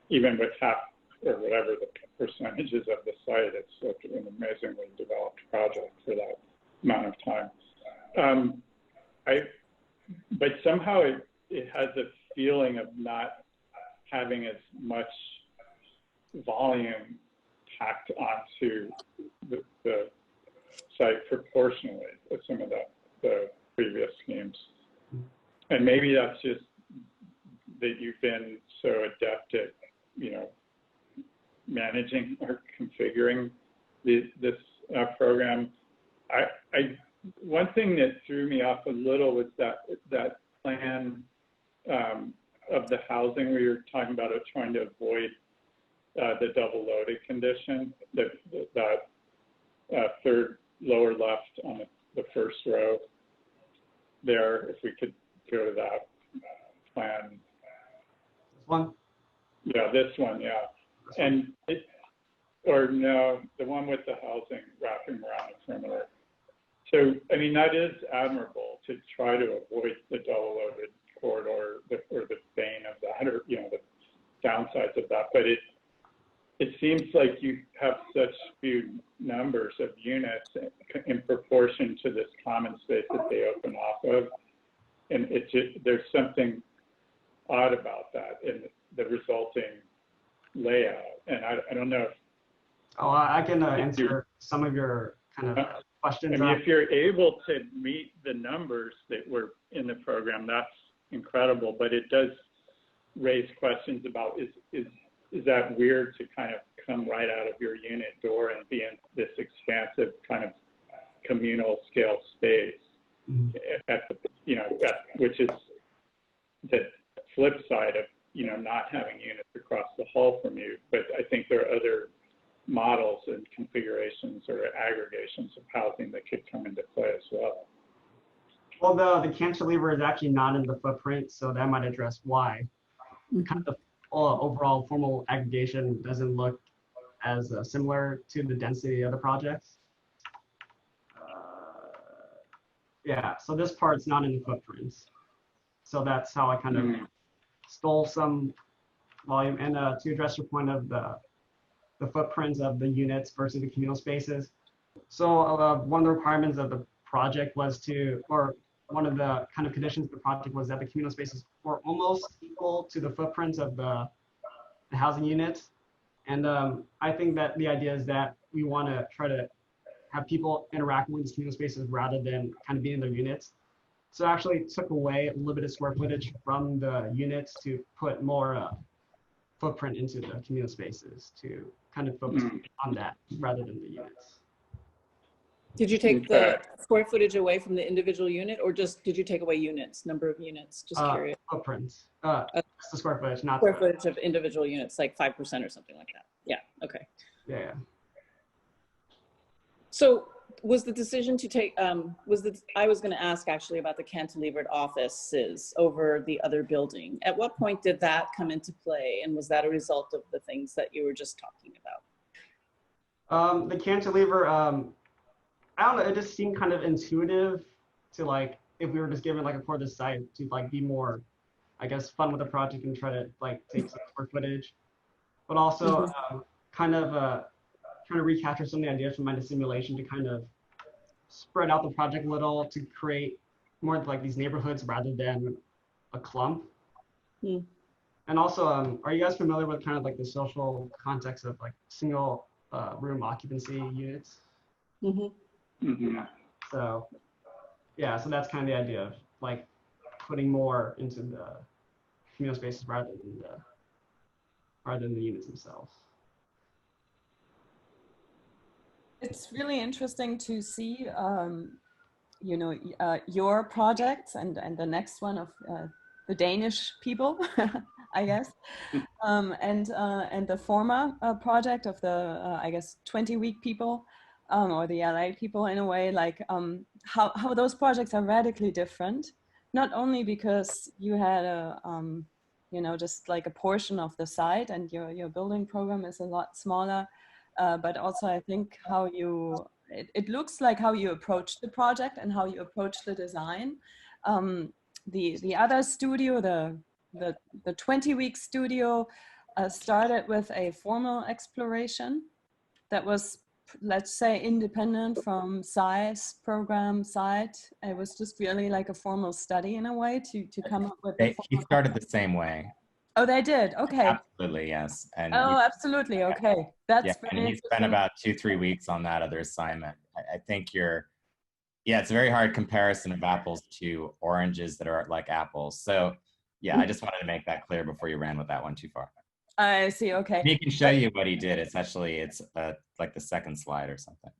Even with half or whatever the percentages of the site, it's like an amazingly developed project for that amount of time. But somehow it has a feeling of not having as much volume packed onto the site proportionally with some of the previous schemes. And maybe that's just that you've been so adept at, managing or configuring this program. One thing that threw me off a little was that plan of the housing where you're talking about trying to avoid the double loaded condition, that third lower left on the first row there, if we could go to that plan. This one? Yeah, this one, yeah. And or no, the one with the housing wrapping around the perimeter. So, I mean, that is admirable to try to avoid the double loaded corridor or the bane of that, or, the downsides of that. But it seems like you have such few numbers of units in proportion to this common space that they open off of. And there's something odd about that in the resulting layout. And I don't know if... Oh, I can answer some of your kind of questions. I mean, if you're able to meet the numbers that were in the program, that's incredible. But it does raise questions about, is that weird to kind of come right out of your unit door and be in this expansive kind of communal scale space, which is the flip side of, not having units across the hall from you. But I think there are other models and configurations or aggregations of housing that could come into play as well. Well, the cantilever is actually not in the footprint, so that might address why. Kind of the overall formal aggregation doesn't look as similar to the density of the projects. Yeah, so this part's not in the footprints. So that's how I kind of stole some volume. And to address your point of the footprints of the units versus the communal spaces. So one of the requirements of the project was or one of the kind of conditions of the project was that the communal spaces were almost equal to the footprints of the housing units. And I think that the idea is that we want to try to have people interact with these communal spaces rather than kind of being in their units. So actually took away a little bit of square footage from the units to put more footprint into the communal spaces to kind of focus on that rather than the units. Did you take the square footage away from the individual unit, or just did you take away units, number of units? Just curious. Footprints. That's the square footage, not square footage of individual units, like 5% or something like that. Yeah. Okay. Yeah. So was the decision to take, I was going to ask actually about the cantilevered offices over the other building. At what point did that come into play? And was that a result of the things that you were just talking about? The cantilever, I don't know, it just seemed kind of intuitive to, like, if we were just given like a core of the site to like be more, I guess, fun with the project and try to like take some square footage, but also kind of trying to recapture some of the ideas from my simulation to kind of spread out the project a little to create more like these neighborhoods rather than a clump. And also, are you guys familiar with kind of like the social context of like single room occupancy units? So yeah, so that's kind of the idea of like putting more into the communal spaces rather than the units themselves. it's really interesting to see, you know, your projects and the next one of the Danish people, I guess, and the former project of the I guess 20-week people, or the LA people in a way, like how those projects are radically different, not only because you had a you know, just like a portion of the site and your building program is a lot smaller, but also I think how you, it looks like how you approach the project and how you approach the design. The other studio, the 20-week studio, started with a formal exploration that was, let's say, independent from size, program, site. It was just really like a formal study in a way to come up with. He started the same way. Oh, they did. Okay. Absolutely, yes. And oh, absolutely. Okay, that's yeah. And he spent about 2-3 weeks on that other assignment. I think yeah, it's a very hard comparison of apples to oranges that are like apples. So yeah, I just wanted to make that clear before you ran with that one too far. I see. Okay. He can show you what he did. It's actually, like the second slide or something.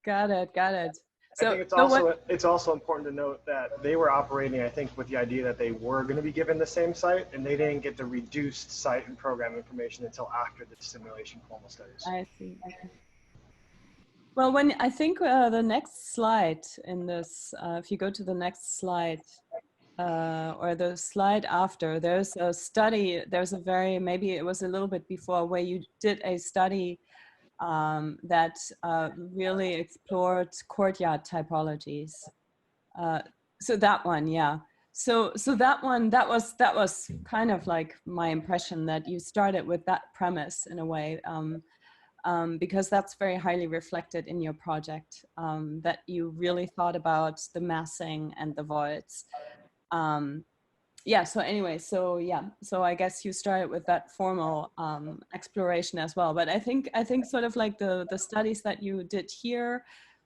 Got it. Got it. So I think it's also important to note that they were operating, I think, with the idea that they were going to be given the same site, and they didn't get the reduced site and program information until after the simulation formal studies. I see. Okay. Well, when I think the next slide in this, if you go to the next slide, or the slide after, there's a study, there's a very, maybe it was a little bit before, where you did a study that really explored courtyard typologies. So that one, yeah. So that one, that was kind of like my impression, that you started with that premise in a way, because that's very highly reflected in your project, that you really thought about the massing and the voids. Yeah, so anyway, so yeah, so I guess you started with that formal exploration as well. But I think sort of like the studies that you did here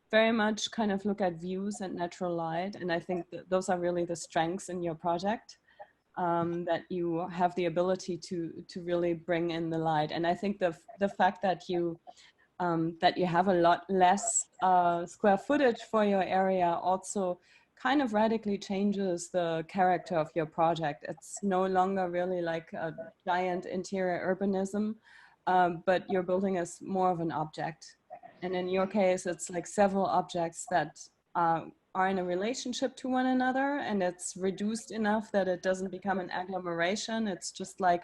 very much kind of look at views and natural light. And I think that those are really the strengths in your project, that you have the ability to really bring in the light. And I think the fact that you have a lot less square footage for your area also kind of radically changes the character of your project. It's no longer really like a giant interior urbanism, but your building is more of an object. And in your case, it's like several objects that are in a relationship to one another, and it's reduced enough that it doesn't become an agglomeration. It's just like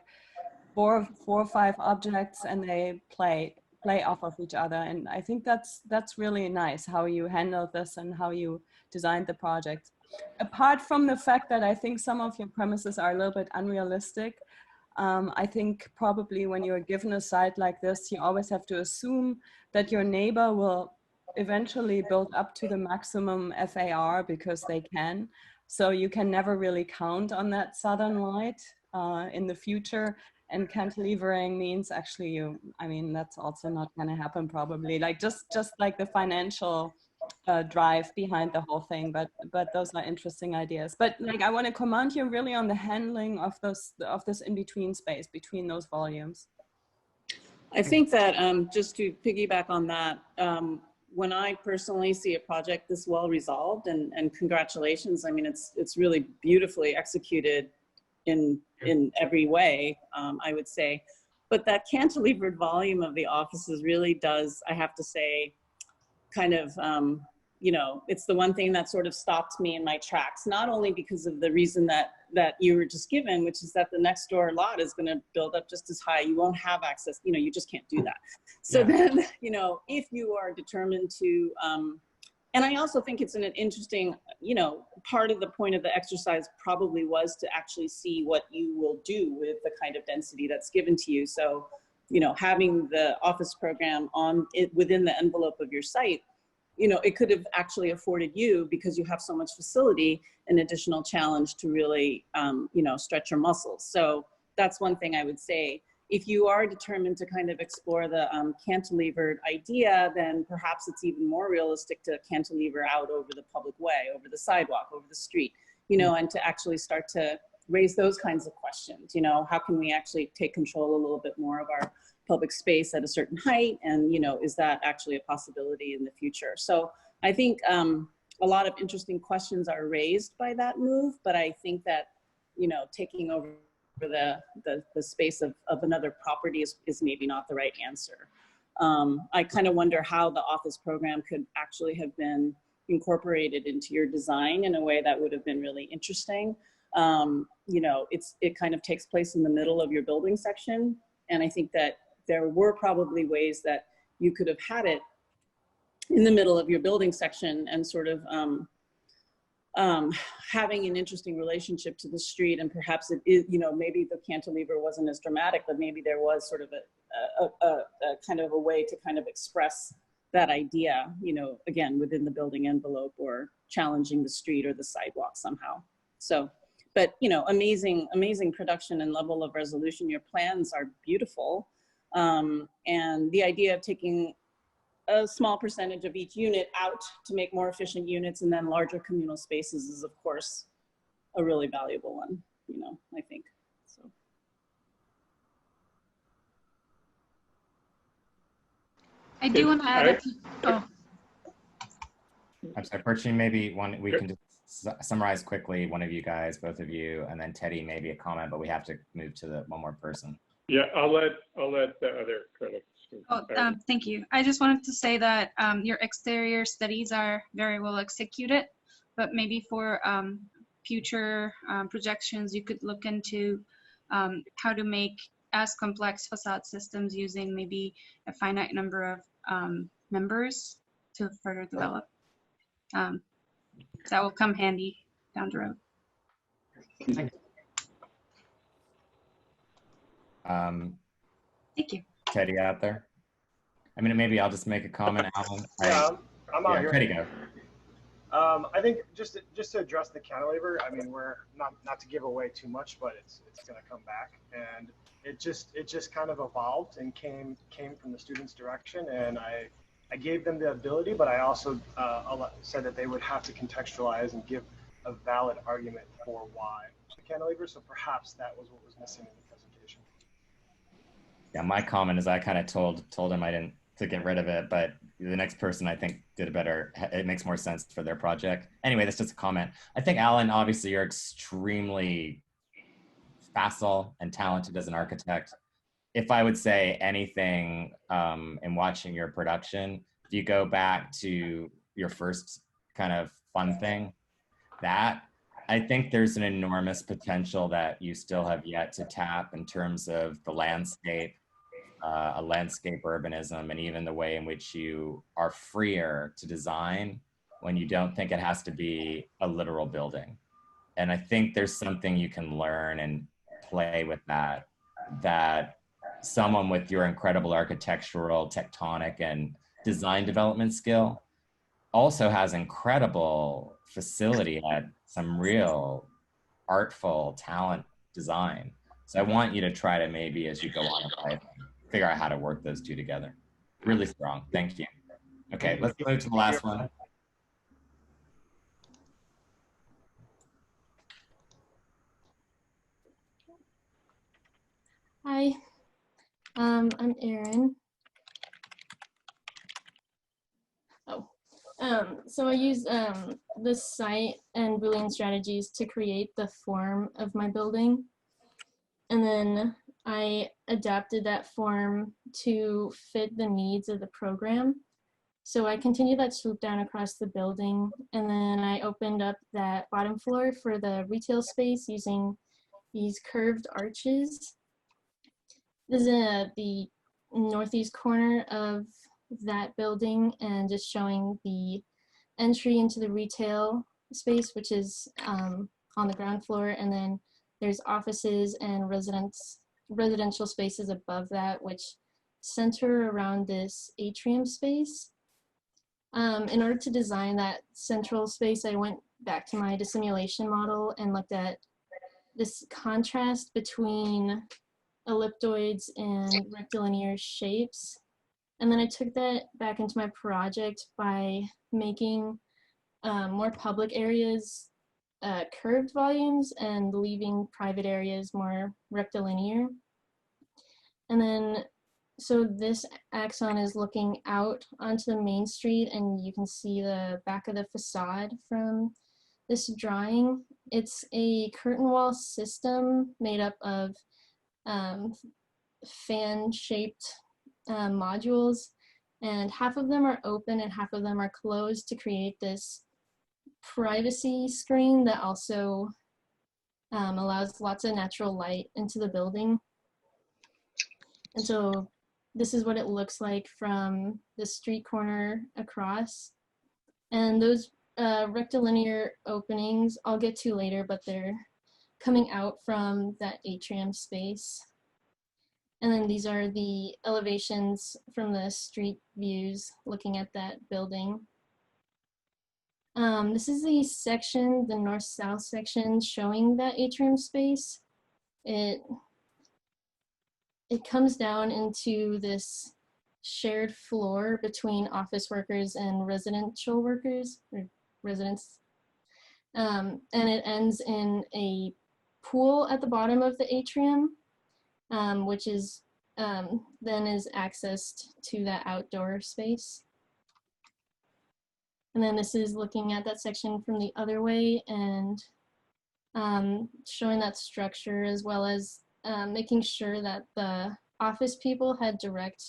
four or five objects, and they play off of each other. And I think that's really nice how you handled this and how you designed the project. Apart from the fact that I think some of your premises are a little bit unrealistic, I think probably when you're given a site like this, you always have to assume that your neighbor will eventually build up to the maximum FAR because they can. So you can never really count on that southern light in the future. And cantilevering means actually I mean, that's also not going to happen probably. Like just like the financial drive behind the whole thing, but those are interesting ideas. But like, I want to commend you really on the handling of this in-between space between those volumes. I think that just to piggyback on that, when I personally see a project this well resolved, and congratulations, I mean, it's really beautifully executed in every way, I would say. But that cantilevered volume of the offices really does, I have to say, kind of, you know, it's the one thing that sort of stopped me in my tracks, not only because of the reason that you were just given, which is that the next door lot is going to build up just as high. You won't have access, you know, you just can't do that. So then, you know, if you are determined to, and I also think it's an interesting, you know, part of the point of the exercise probably was to actually see what you will do with the kind of density that's given to you. So, you know, having the office program on it within the envelope of your site, you know, it could have actually afforded you, because you have so much facility, an additional challenge to really, you know, stretch your muscles. So that's one thing I would say. If you are determined to kind of explore the cantilevered idea, then perhaps it's even more realistic to cantilever out over the public way, over the sidewalk, over the street, you know, and to actually start to raise those kinds of questions. You know, how can we actually take control a little bit more of our public space at a certain height, and is that actually a possibility in the future? So I think a lot of interesting questions are raised by that move, but I think that taking over the space of another property is maybe not the right answer. I kind of wonder how the office program could actually have been incorporated into your design in a way that would have been really interesting. It kind of takes place in the middle of your building section, and I think that there were probably ways that you could have had it in the middle of your building section and sort of having an interesting relationship to the street, and perhaps it is, maybe the cantilever wasn't as dramatic, but maybe there was sort of a kind of a way to kind of express that idea, again, within the building envelope, or challenging the street or the sidewalk somehow. So, but amazing production and level of resolution. Your plans are beautiful. And the idea of taking a small percentage of each unit out to make more efficient units and then larger communal spaces is, of course, a really valuable one, I think. So. I do want to add. I'm sorry, Burcin, maybe we can just summarize quickly, one of you guys, both of you, and then Teddy, maybe a comment, but we have to move to one more person. Yeah, I'll let the other critics. Thank you. I just wanted to say that your exterior studies are very well executed, but maybe for future projections, you could look into how to make as complex facade systems using maybe a finite number of members to further develop. That will come handy down the road. Thank you. Teddy out there? I mean, maybe I'll just make a comment, Alan. Yeah, I'm out here. Teddy, go. I think just to address the cantilever, I mean, we're not to give away too much, but it's going to come back, and it just kind of evolved and came from the students' direction, and I gave them the ability, but I also said that they would have to contextualize and give a valid argument for why the cantilever. So perhaps that was what was missing in the presentation. Yeah, my comment is I kind of told him to get rid of it, but the next person I think did a better. It makes more sense for their project. Anyway, that's just a comment. I think Alan, obviously, you're extremely facile and talented as an architect. If I would say anything in watching your production, if you go back to your first kind of fun thing, that I think there's an enormous potential that you still have yet to tap in terms of the landscape, a landscape urbanism, and even the way in which you are freer to design when you don't think it has to be a literal building. And I think there's something you can learn and play with that someone with your incredible architectural, tectonic, and design development skill also has incredible facility at some real artful talent design. So I want you to try to maybe, as you go on in life, figure out how to work those two together. Really strong. Thank you. Okay, let's move to the last one. Hi, I'm Erin. So I use the site and Boolean strategies to create the form of my building. And then I adapted that form to fit the needs of the program. So I continued that swoop down across the building, and then I opened up that bottom floor for the retail space using these curved arches. This is the northeast corner of that building, and just showing the entry into the retail space, which is on the ground floor, and then there's offices and residential spaces above that, which center around this atrium space. In order to design that central space, I went back to my dissimulation model and looked at this contrast between ellipsoids and rectilinear shapes. And then I took that back into my project by making more public areas curved volumes and leaving private areas more rectilinear. And then so this axon is looking out onto the main street, and you can see the back of the facade from this drawing. It's a curtain wall system made up of fan-shaped modules, and half of them are open and half of them are closed to create this privacy screen that also allows lots of natural light into the building. And so this is what it looks like from the street corner across. And those rectilinear openings I'll get to later, but they're coming out from that atrium space. And then these are the elevations from the street views looking at that building. This is the section, the north-south section, showing that atrium space. It comes down into this shared floor between office workers and residential workers, or residents. And it ends in a pool at the bottom of the atrium, which is then is accessed to that outdoor space. And then this is looking at that section from the other way and showing that structure, as well as making sure that the office people had direct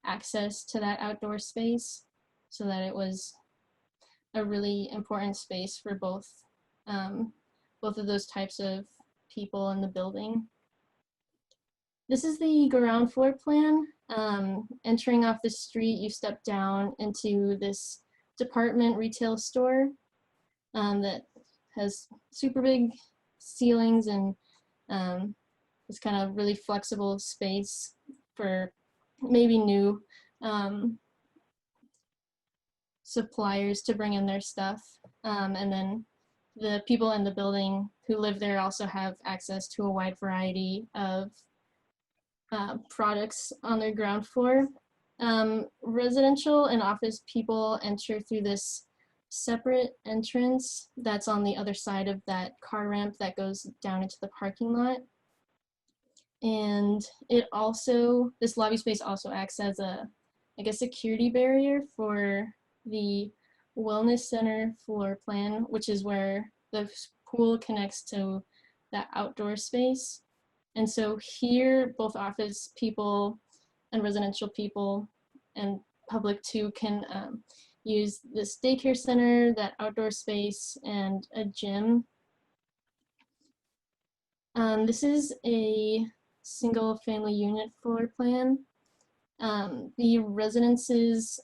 access to that outdoor space, so that it was a really important space for both of those types of people in the building. This is the ground floor plan. Entering off the street, you step down into this department retail store that has super big ceilings and this kind of really flexible space for maybe new suppliers to bring in their stuff. And then the people in the building who live there also have access to a wide variety of products on their ground floor. Residential and office people enter through this separate entrance that's on the other side of that car ramp that goes down into the parking lot. And it also, this lobby space also acts as a, like a security barrier for the wellness center floor plan, which is where the pool connects to that outdoor space. And so here, both office people and residential people and public too can use this daycare center, that outdoor space, and a gym. This is a single family unit floor plan. The residences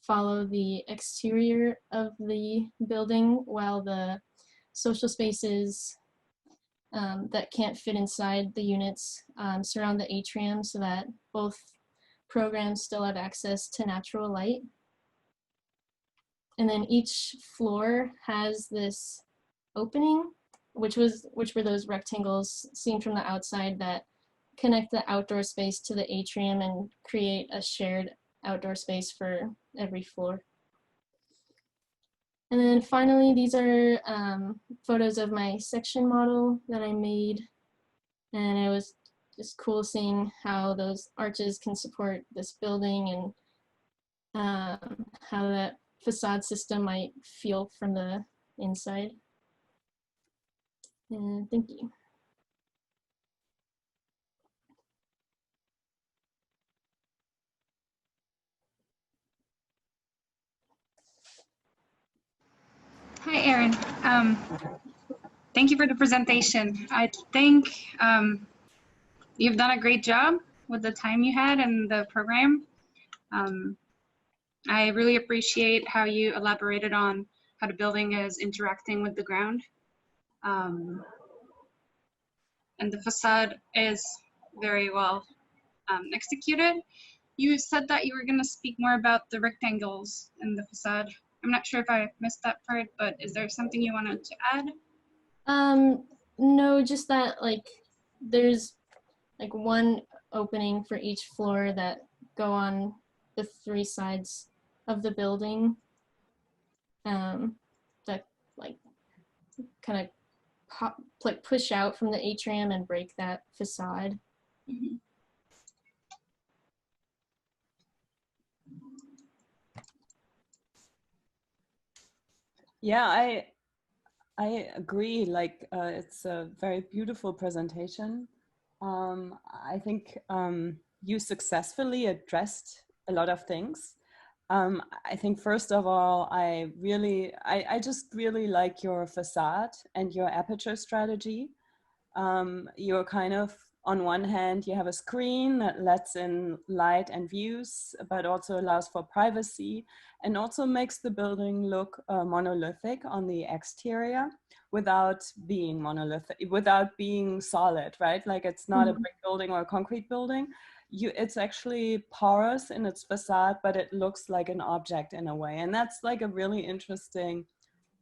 follow the exterior of the building, while the social spaces that can't fit inside the units surround the atrium, so that both programs still have access to natural light. And then each floor has this opening, which were those rectangles seen from the outside that connect the outdoor space to the atrium and create a shared outdoor space for every floor. And then finally, these are photos of my section model that I made. And it was just cool seeing how those arches can support this building and how that facade system might feel from the inside. And thank you. Hi, Erin. Thank you for the presentation. I think you've done a great job with the time you had and the program. I really appreciate how you elaborated on how the building is interacting with the ground. And the facade is very well executed. You said that you were going to speak more about the rectangles in the facade. I'm not sure if I missed that part, but is there something you wanted to add? No, just that like there's like one opening for each floor that go on the three sides of the building that like kind of pop, like push out from the atrium and break that facade. Mm-hmm. Yeah, I agree. Like, it's a very beautiful presentation. I think you successfully addressed a lot of things. I think first of all, I just really like your facade and your aperture strategy. You're kind of, on one hand, you have a screen that lets in light and views, but also allows for privacy and also makes the building look monolithic on the exterior without being monolithic, without being solid, right? Like it's not a brick building or a concrete building. It's actually porous in its facade, but it looks like an object in a way. And that's like a really interesting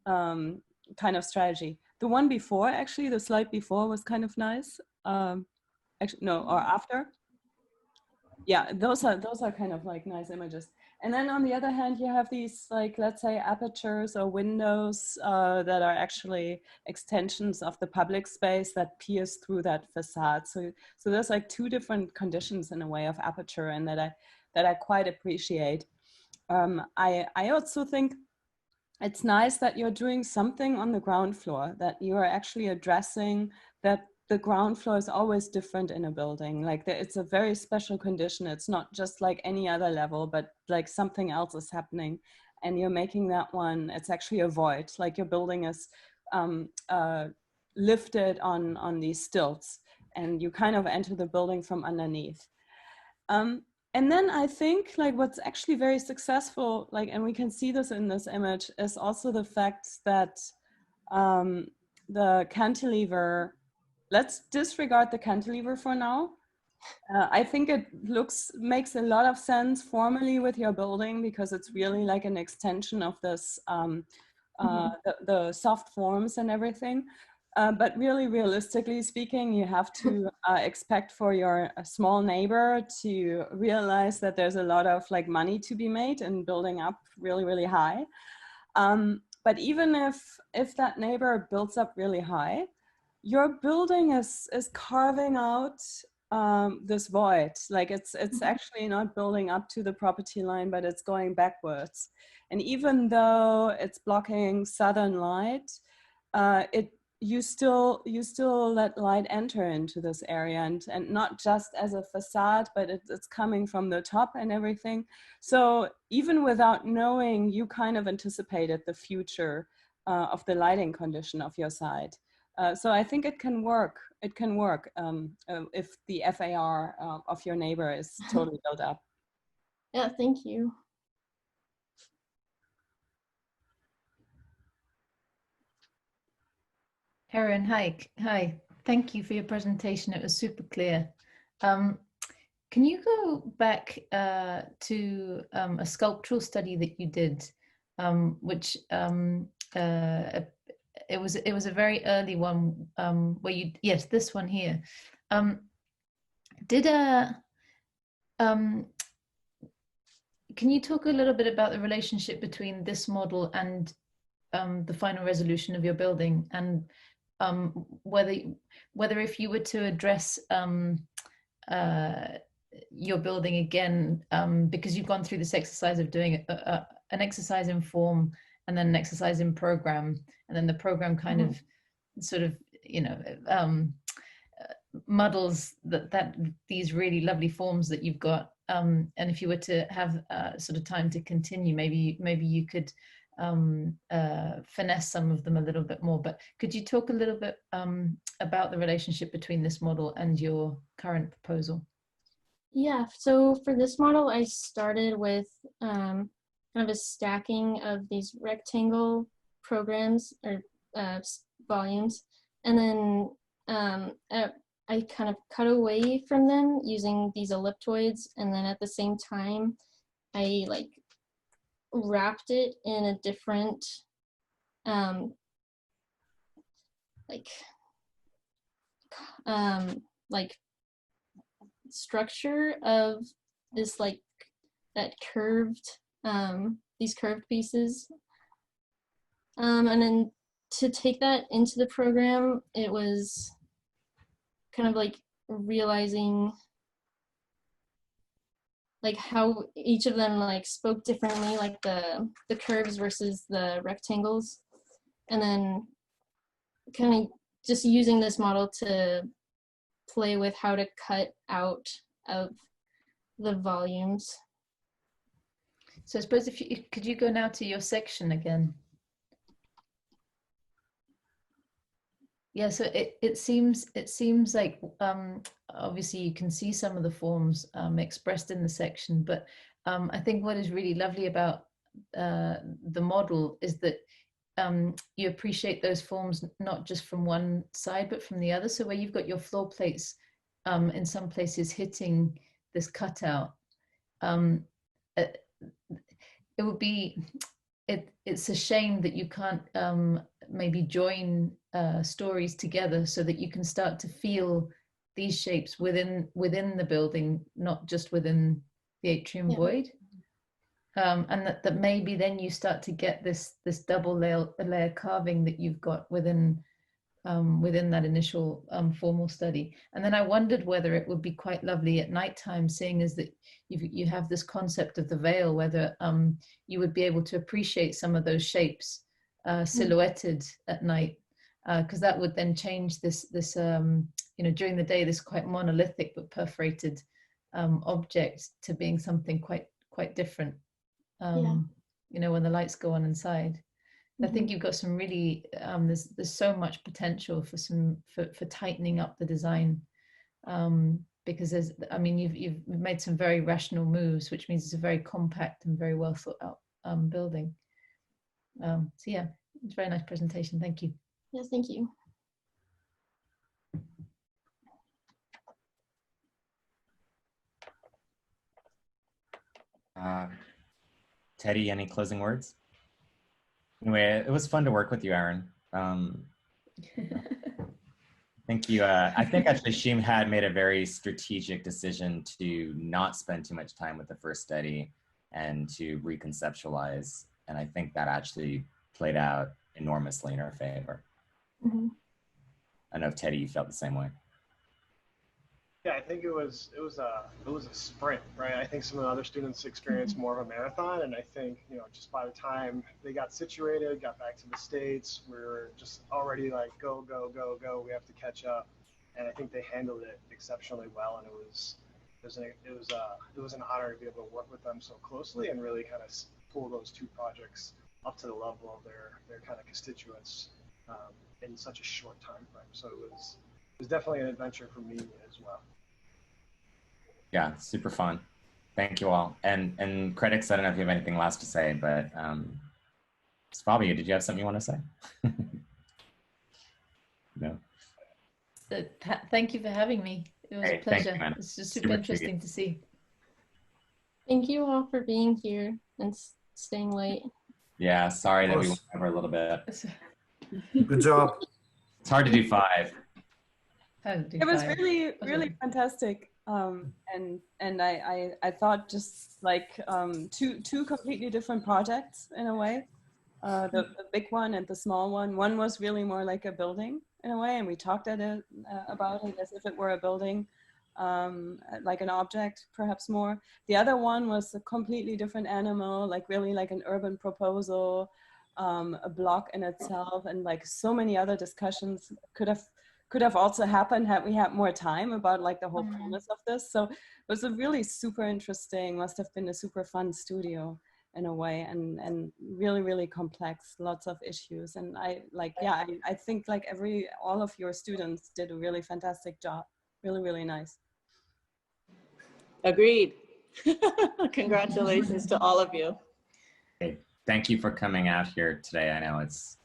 kind of strategy. The one before, actually, the slide before was kind of nice. Actually, no, or after. Yeah, those are kind of like nice images. And then on the other hand, you have these, like, let's say apertures or windows that are actually extensions of the public space that pierce through that facade. So there's like two different conditions in a way of aperture, and that I quite appreciate. I also think it's nice that you're doing something on the ground floor, that you are actually addressing that the ground floor is always different in a building. Like it's a very special condition. It's not just like any other level, but like something else is happening. And you're making that one, it's actually a void. Like your building is lifted on these stilts, and you kind of enter the building from underneath. And then I think like what's actually very successful, like, and we can see this in this image, is also the fact that the cantilever, let's disregard the cantilever for now. I think it makes a lot of sense formally with your building, because it's really like an extension of this, the soft forms and everything. But really, realistically speaking, you have to expect for your small neighbor to realize that there's a lot of like money to be made in building up really, really high. But even if that neighbor builds up really high, your building is carving out this void. Like it's actually not building up to the property line, but it's going backwards. And even though it's blocking southern light, you still let light enter into this area, and not just as a facade, but it's coming from the top and everything. So even without knowing, you kind of anticipated the future of the lighting condition of your site. So I think it can work. It can work if the FAR of your neighbor is totally built up. Yeah, thank you. Erin, hi. Thank you for your presentation. It was super clear. Can you go back to a sculptural study that you did, which it was a very early one where you, yes, this one here. Can you talk a little bit about the relationship between this model and the final resolution of your building, and whether if you were to address your building again, because you've gone through this exercise of doing an exercise in form and then an exercise in program, and then the program kind of sort of, you know, muddles that these really lovely forms that you've got. And if you were to have sort of time to continue, maybe you could finesse some of them a little bit more. But could you talk a little bit about the relationship between this model and your current proposal? Yeah, so for this model, I started with kind of a stacking of these rectangle programs or volumes, and then I kind of cut away from them using these elliptoids, and then at the same time, I like wrapped it in a different like structure of this, like that curved these curved pieces, and then to take that into the program, it was kind of like realizing like how each of them like spoke differently, like the curves versus the rectangles. and then kind of just using this model to play with how to cut out of the volumes. So I suppose if you could you go now to your section again? Yeah, so it seems like obviously you can see some of the forms expressed in the section, but I think what is really lovely about the model is that you appreciate those forms not just from one side but from the other. So where you've got your floor plates in some places hitting this cutout, it would be it's a shame that you can't maybe join stories together so that you can start to feel these shapes within the building, not just within the atrium void. And that maybe then you start to get this double layer carving that you've got within that initial formal study. And then I wondered whether it would be quite lovely at nighttime, seeing as that you have this concept of the veil, whether you would be able to appreciate some of those shapes silhouetted at night, because that would then change this during the day, this quite monolithic but perforated object to being something quite different. When the lights go on inside. I think you've got some really there's so much potential for tightening up the design, because you've made some very rational moves, which means it's a very compact and very well thought out building. So yeah, it's a very nice presentation. Thank you. Yes, thank you. Teddy, any closing words? Anyway, it was fun to work with you, Erin. Thank you. I think actually she had made a very strategic decision to not spend too much time with the first study and to reconceptualize. And I think that actually played out enormously in her favor. Mm-hmm. I know, Teddy, you felt the same way. Yeah, I think it was a sprint, right? I think some of the other students experienced more of a marathon, and I think just by the time they got situated, got back to the States, we were just already like go, we have to catch up, and I think they handled it exceptionally well, and it was an honor to be able to work with them so closely and really kind of pull those two projects up to the level of their kind of constituents in such a short time frame. So it was definitely an adventure for me as well. Yeah, super fun. Thank you all. And critics, I don't know if you have anything last to say, but Fabio, did you have something you want to say? No. Thank you for having me. It was a pleasure. It's just super interesting to see. Thank you all for being here and staying late. Yeah, sorry that we went over a little bit. Good job. It's hard to do 5. It was really fantastic. And I thought just like two completely different projects in a way. The big one and the small one. One was really more like a building in a way, and we talked about it as if it were a building, like an object, perhaps more. The other one was a completely different animal, like really like an urban proposal, a block in itself, and like so many other discussions could have also happened had we had more time about like the whole premise of this. So it was a really super interesting, must have been a super fun studio in a way, and really, really complex, lots of issues. And I think like all of your students did a really fantastic job. Really, really nice. Agreed. Congratulations to all of you. Hey, thank you for coming out here today. I know it's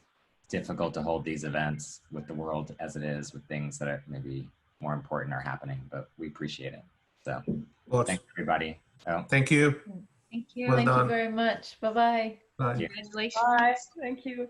difficult to hold these events with the world as it is, with things that are maybe more important are happening, but we appreciate it. So thanks everybody. Thank you. Thank you. Well Thank done. you very much. Bye-bye. Bye. Congratulations. Bye. Thank you.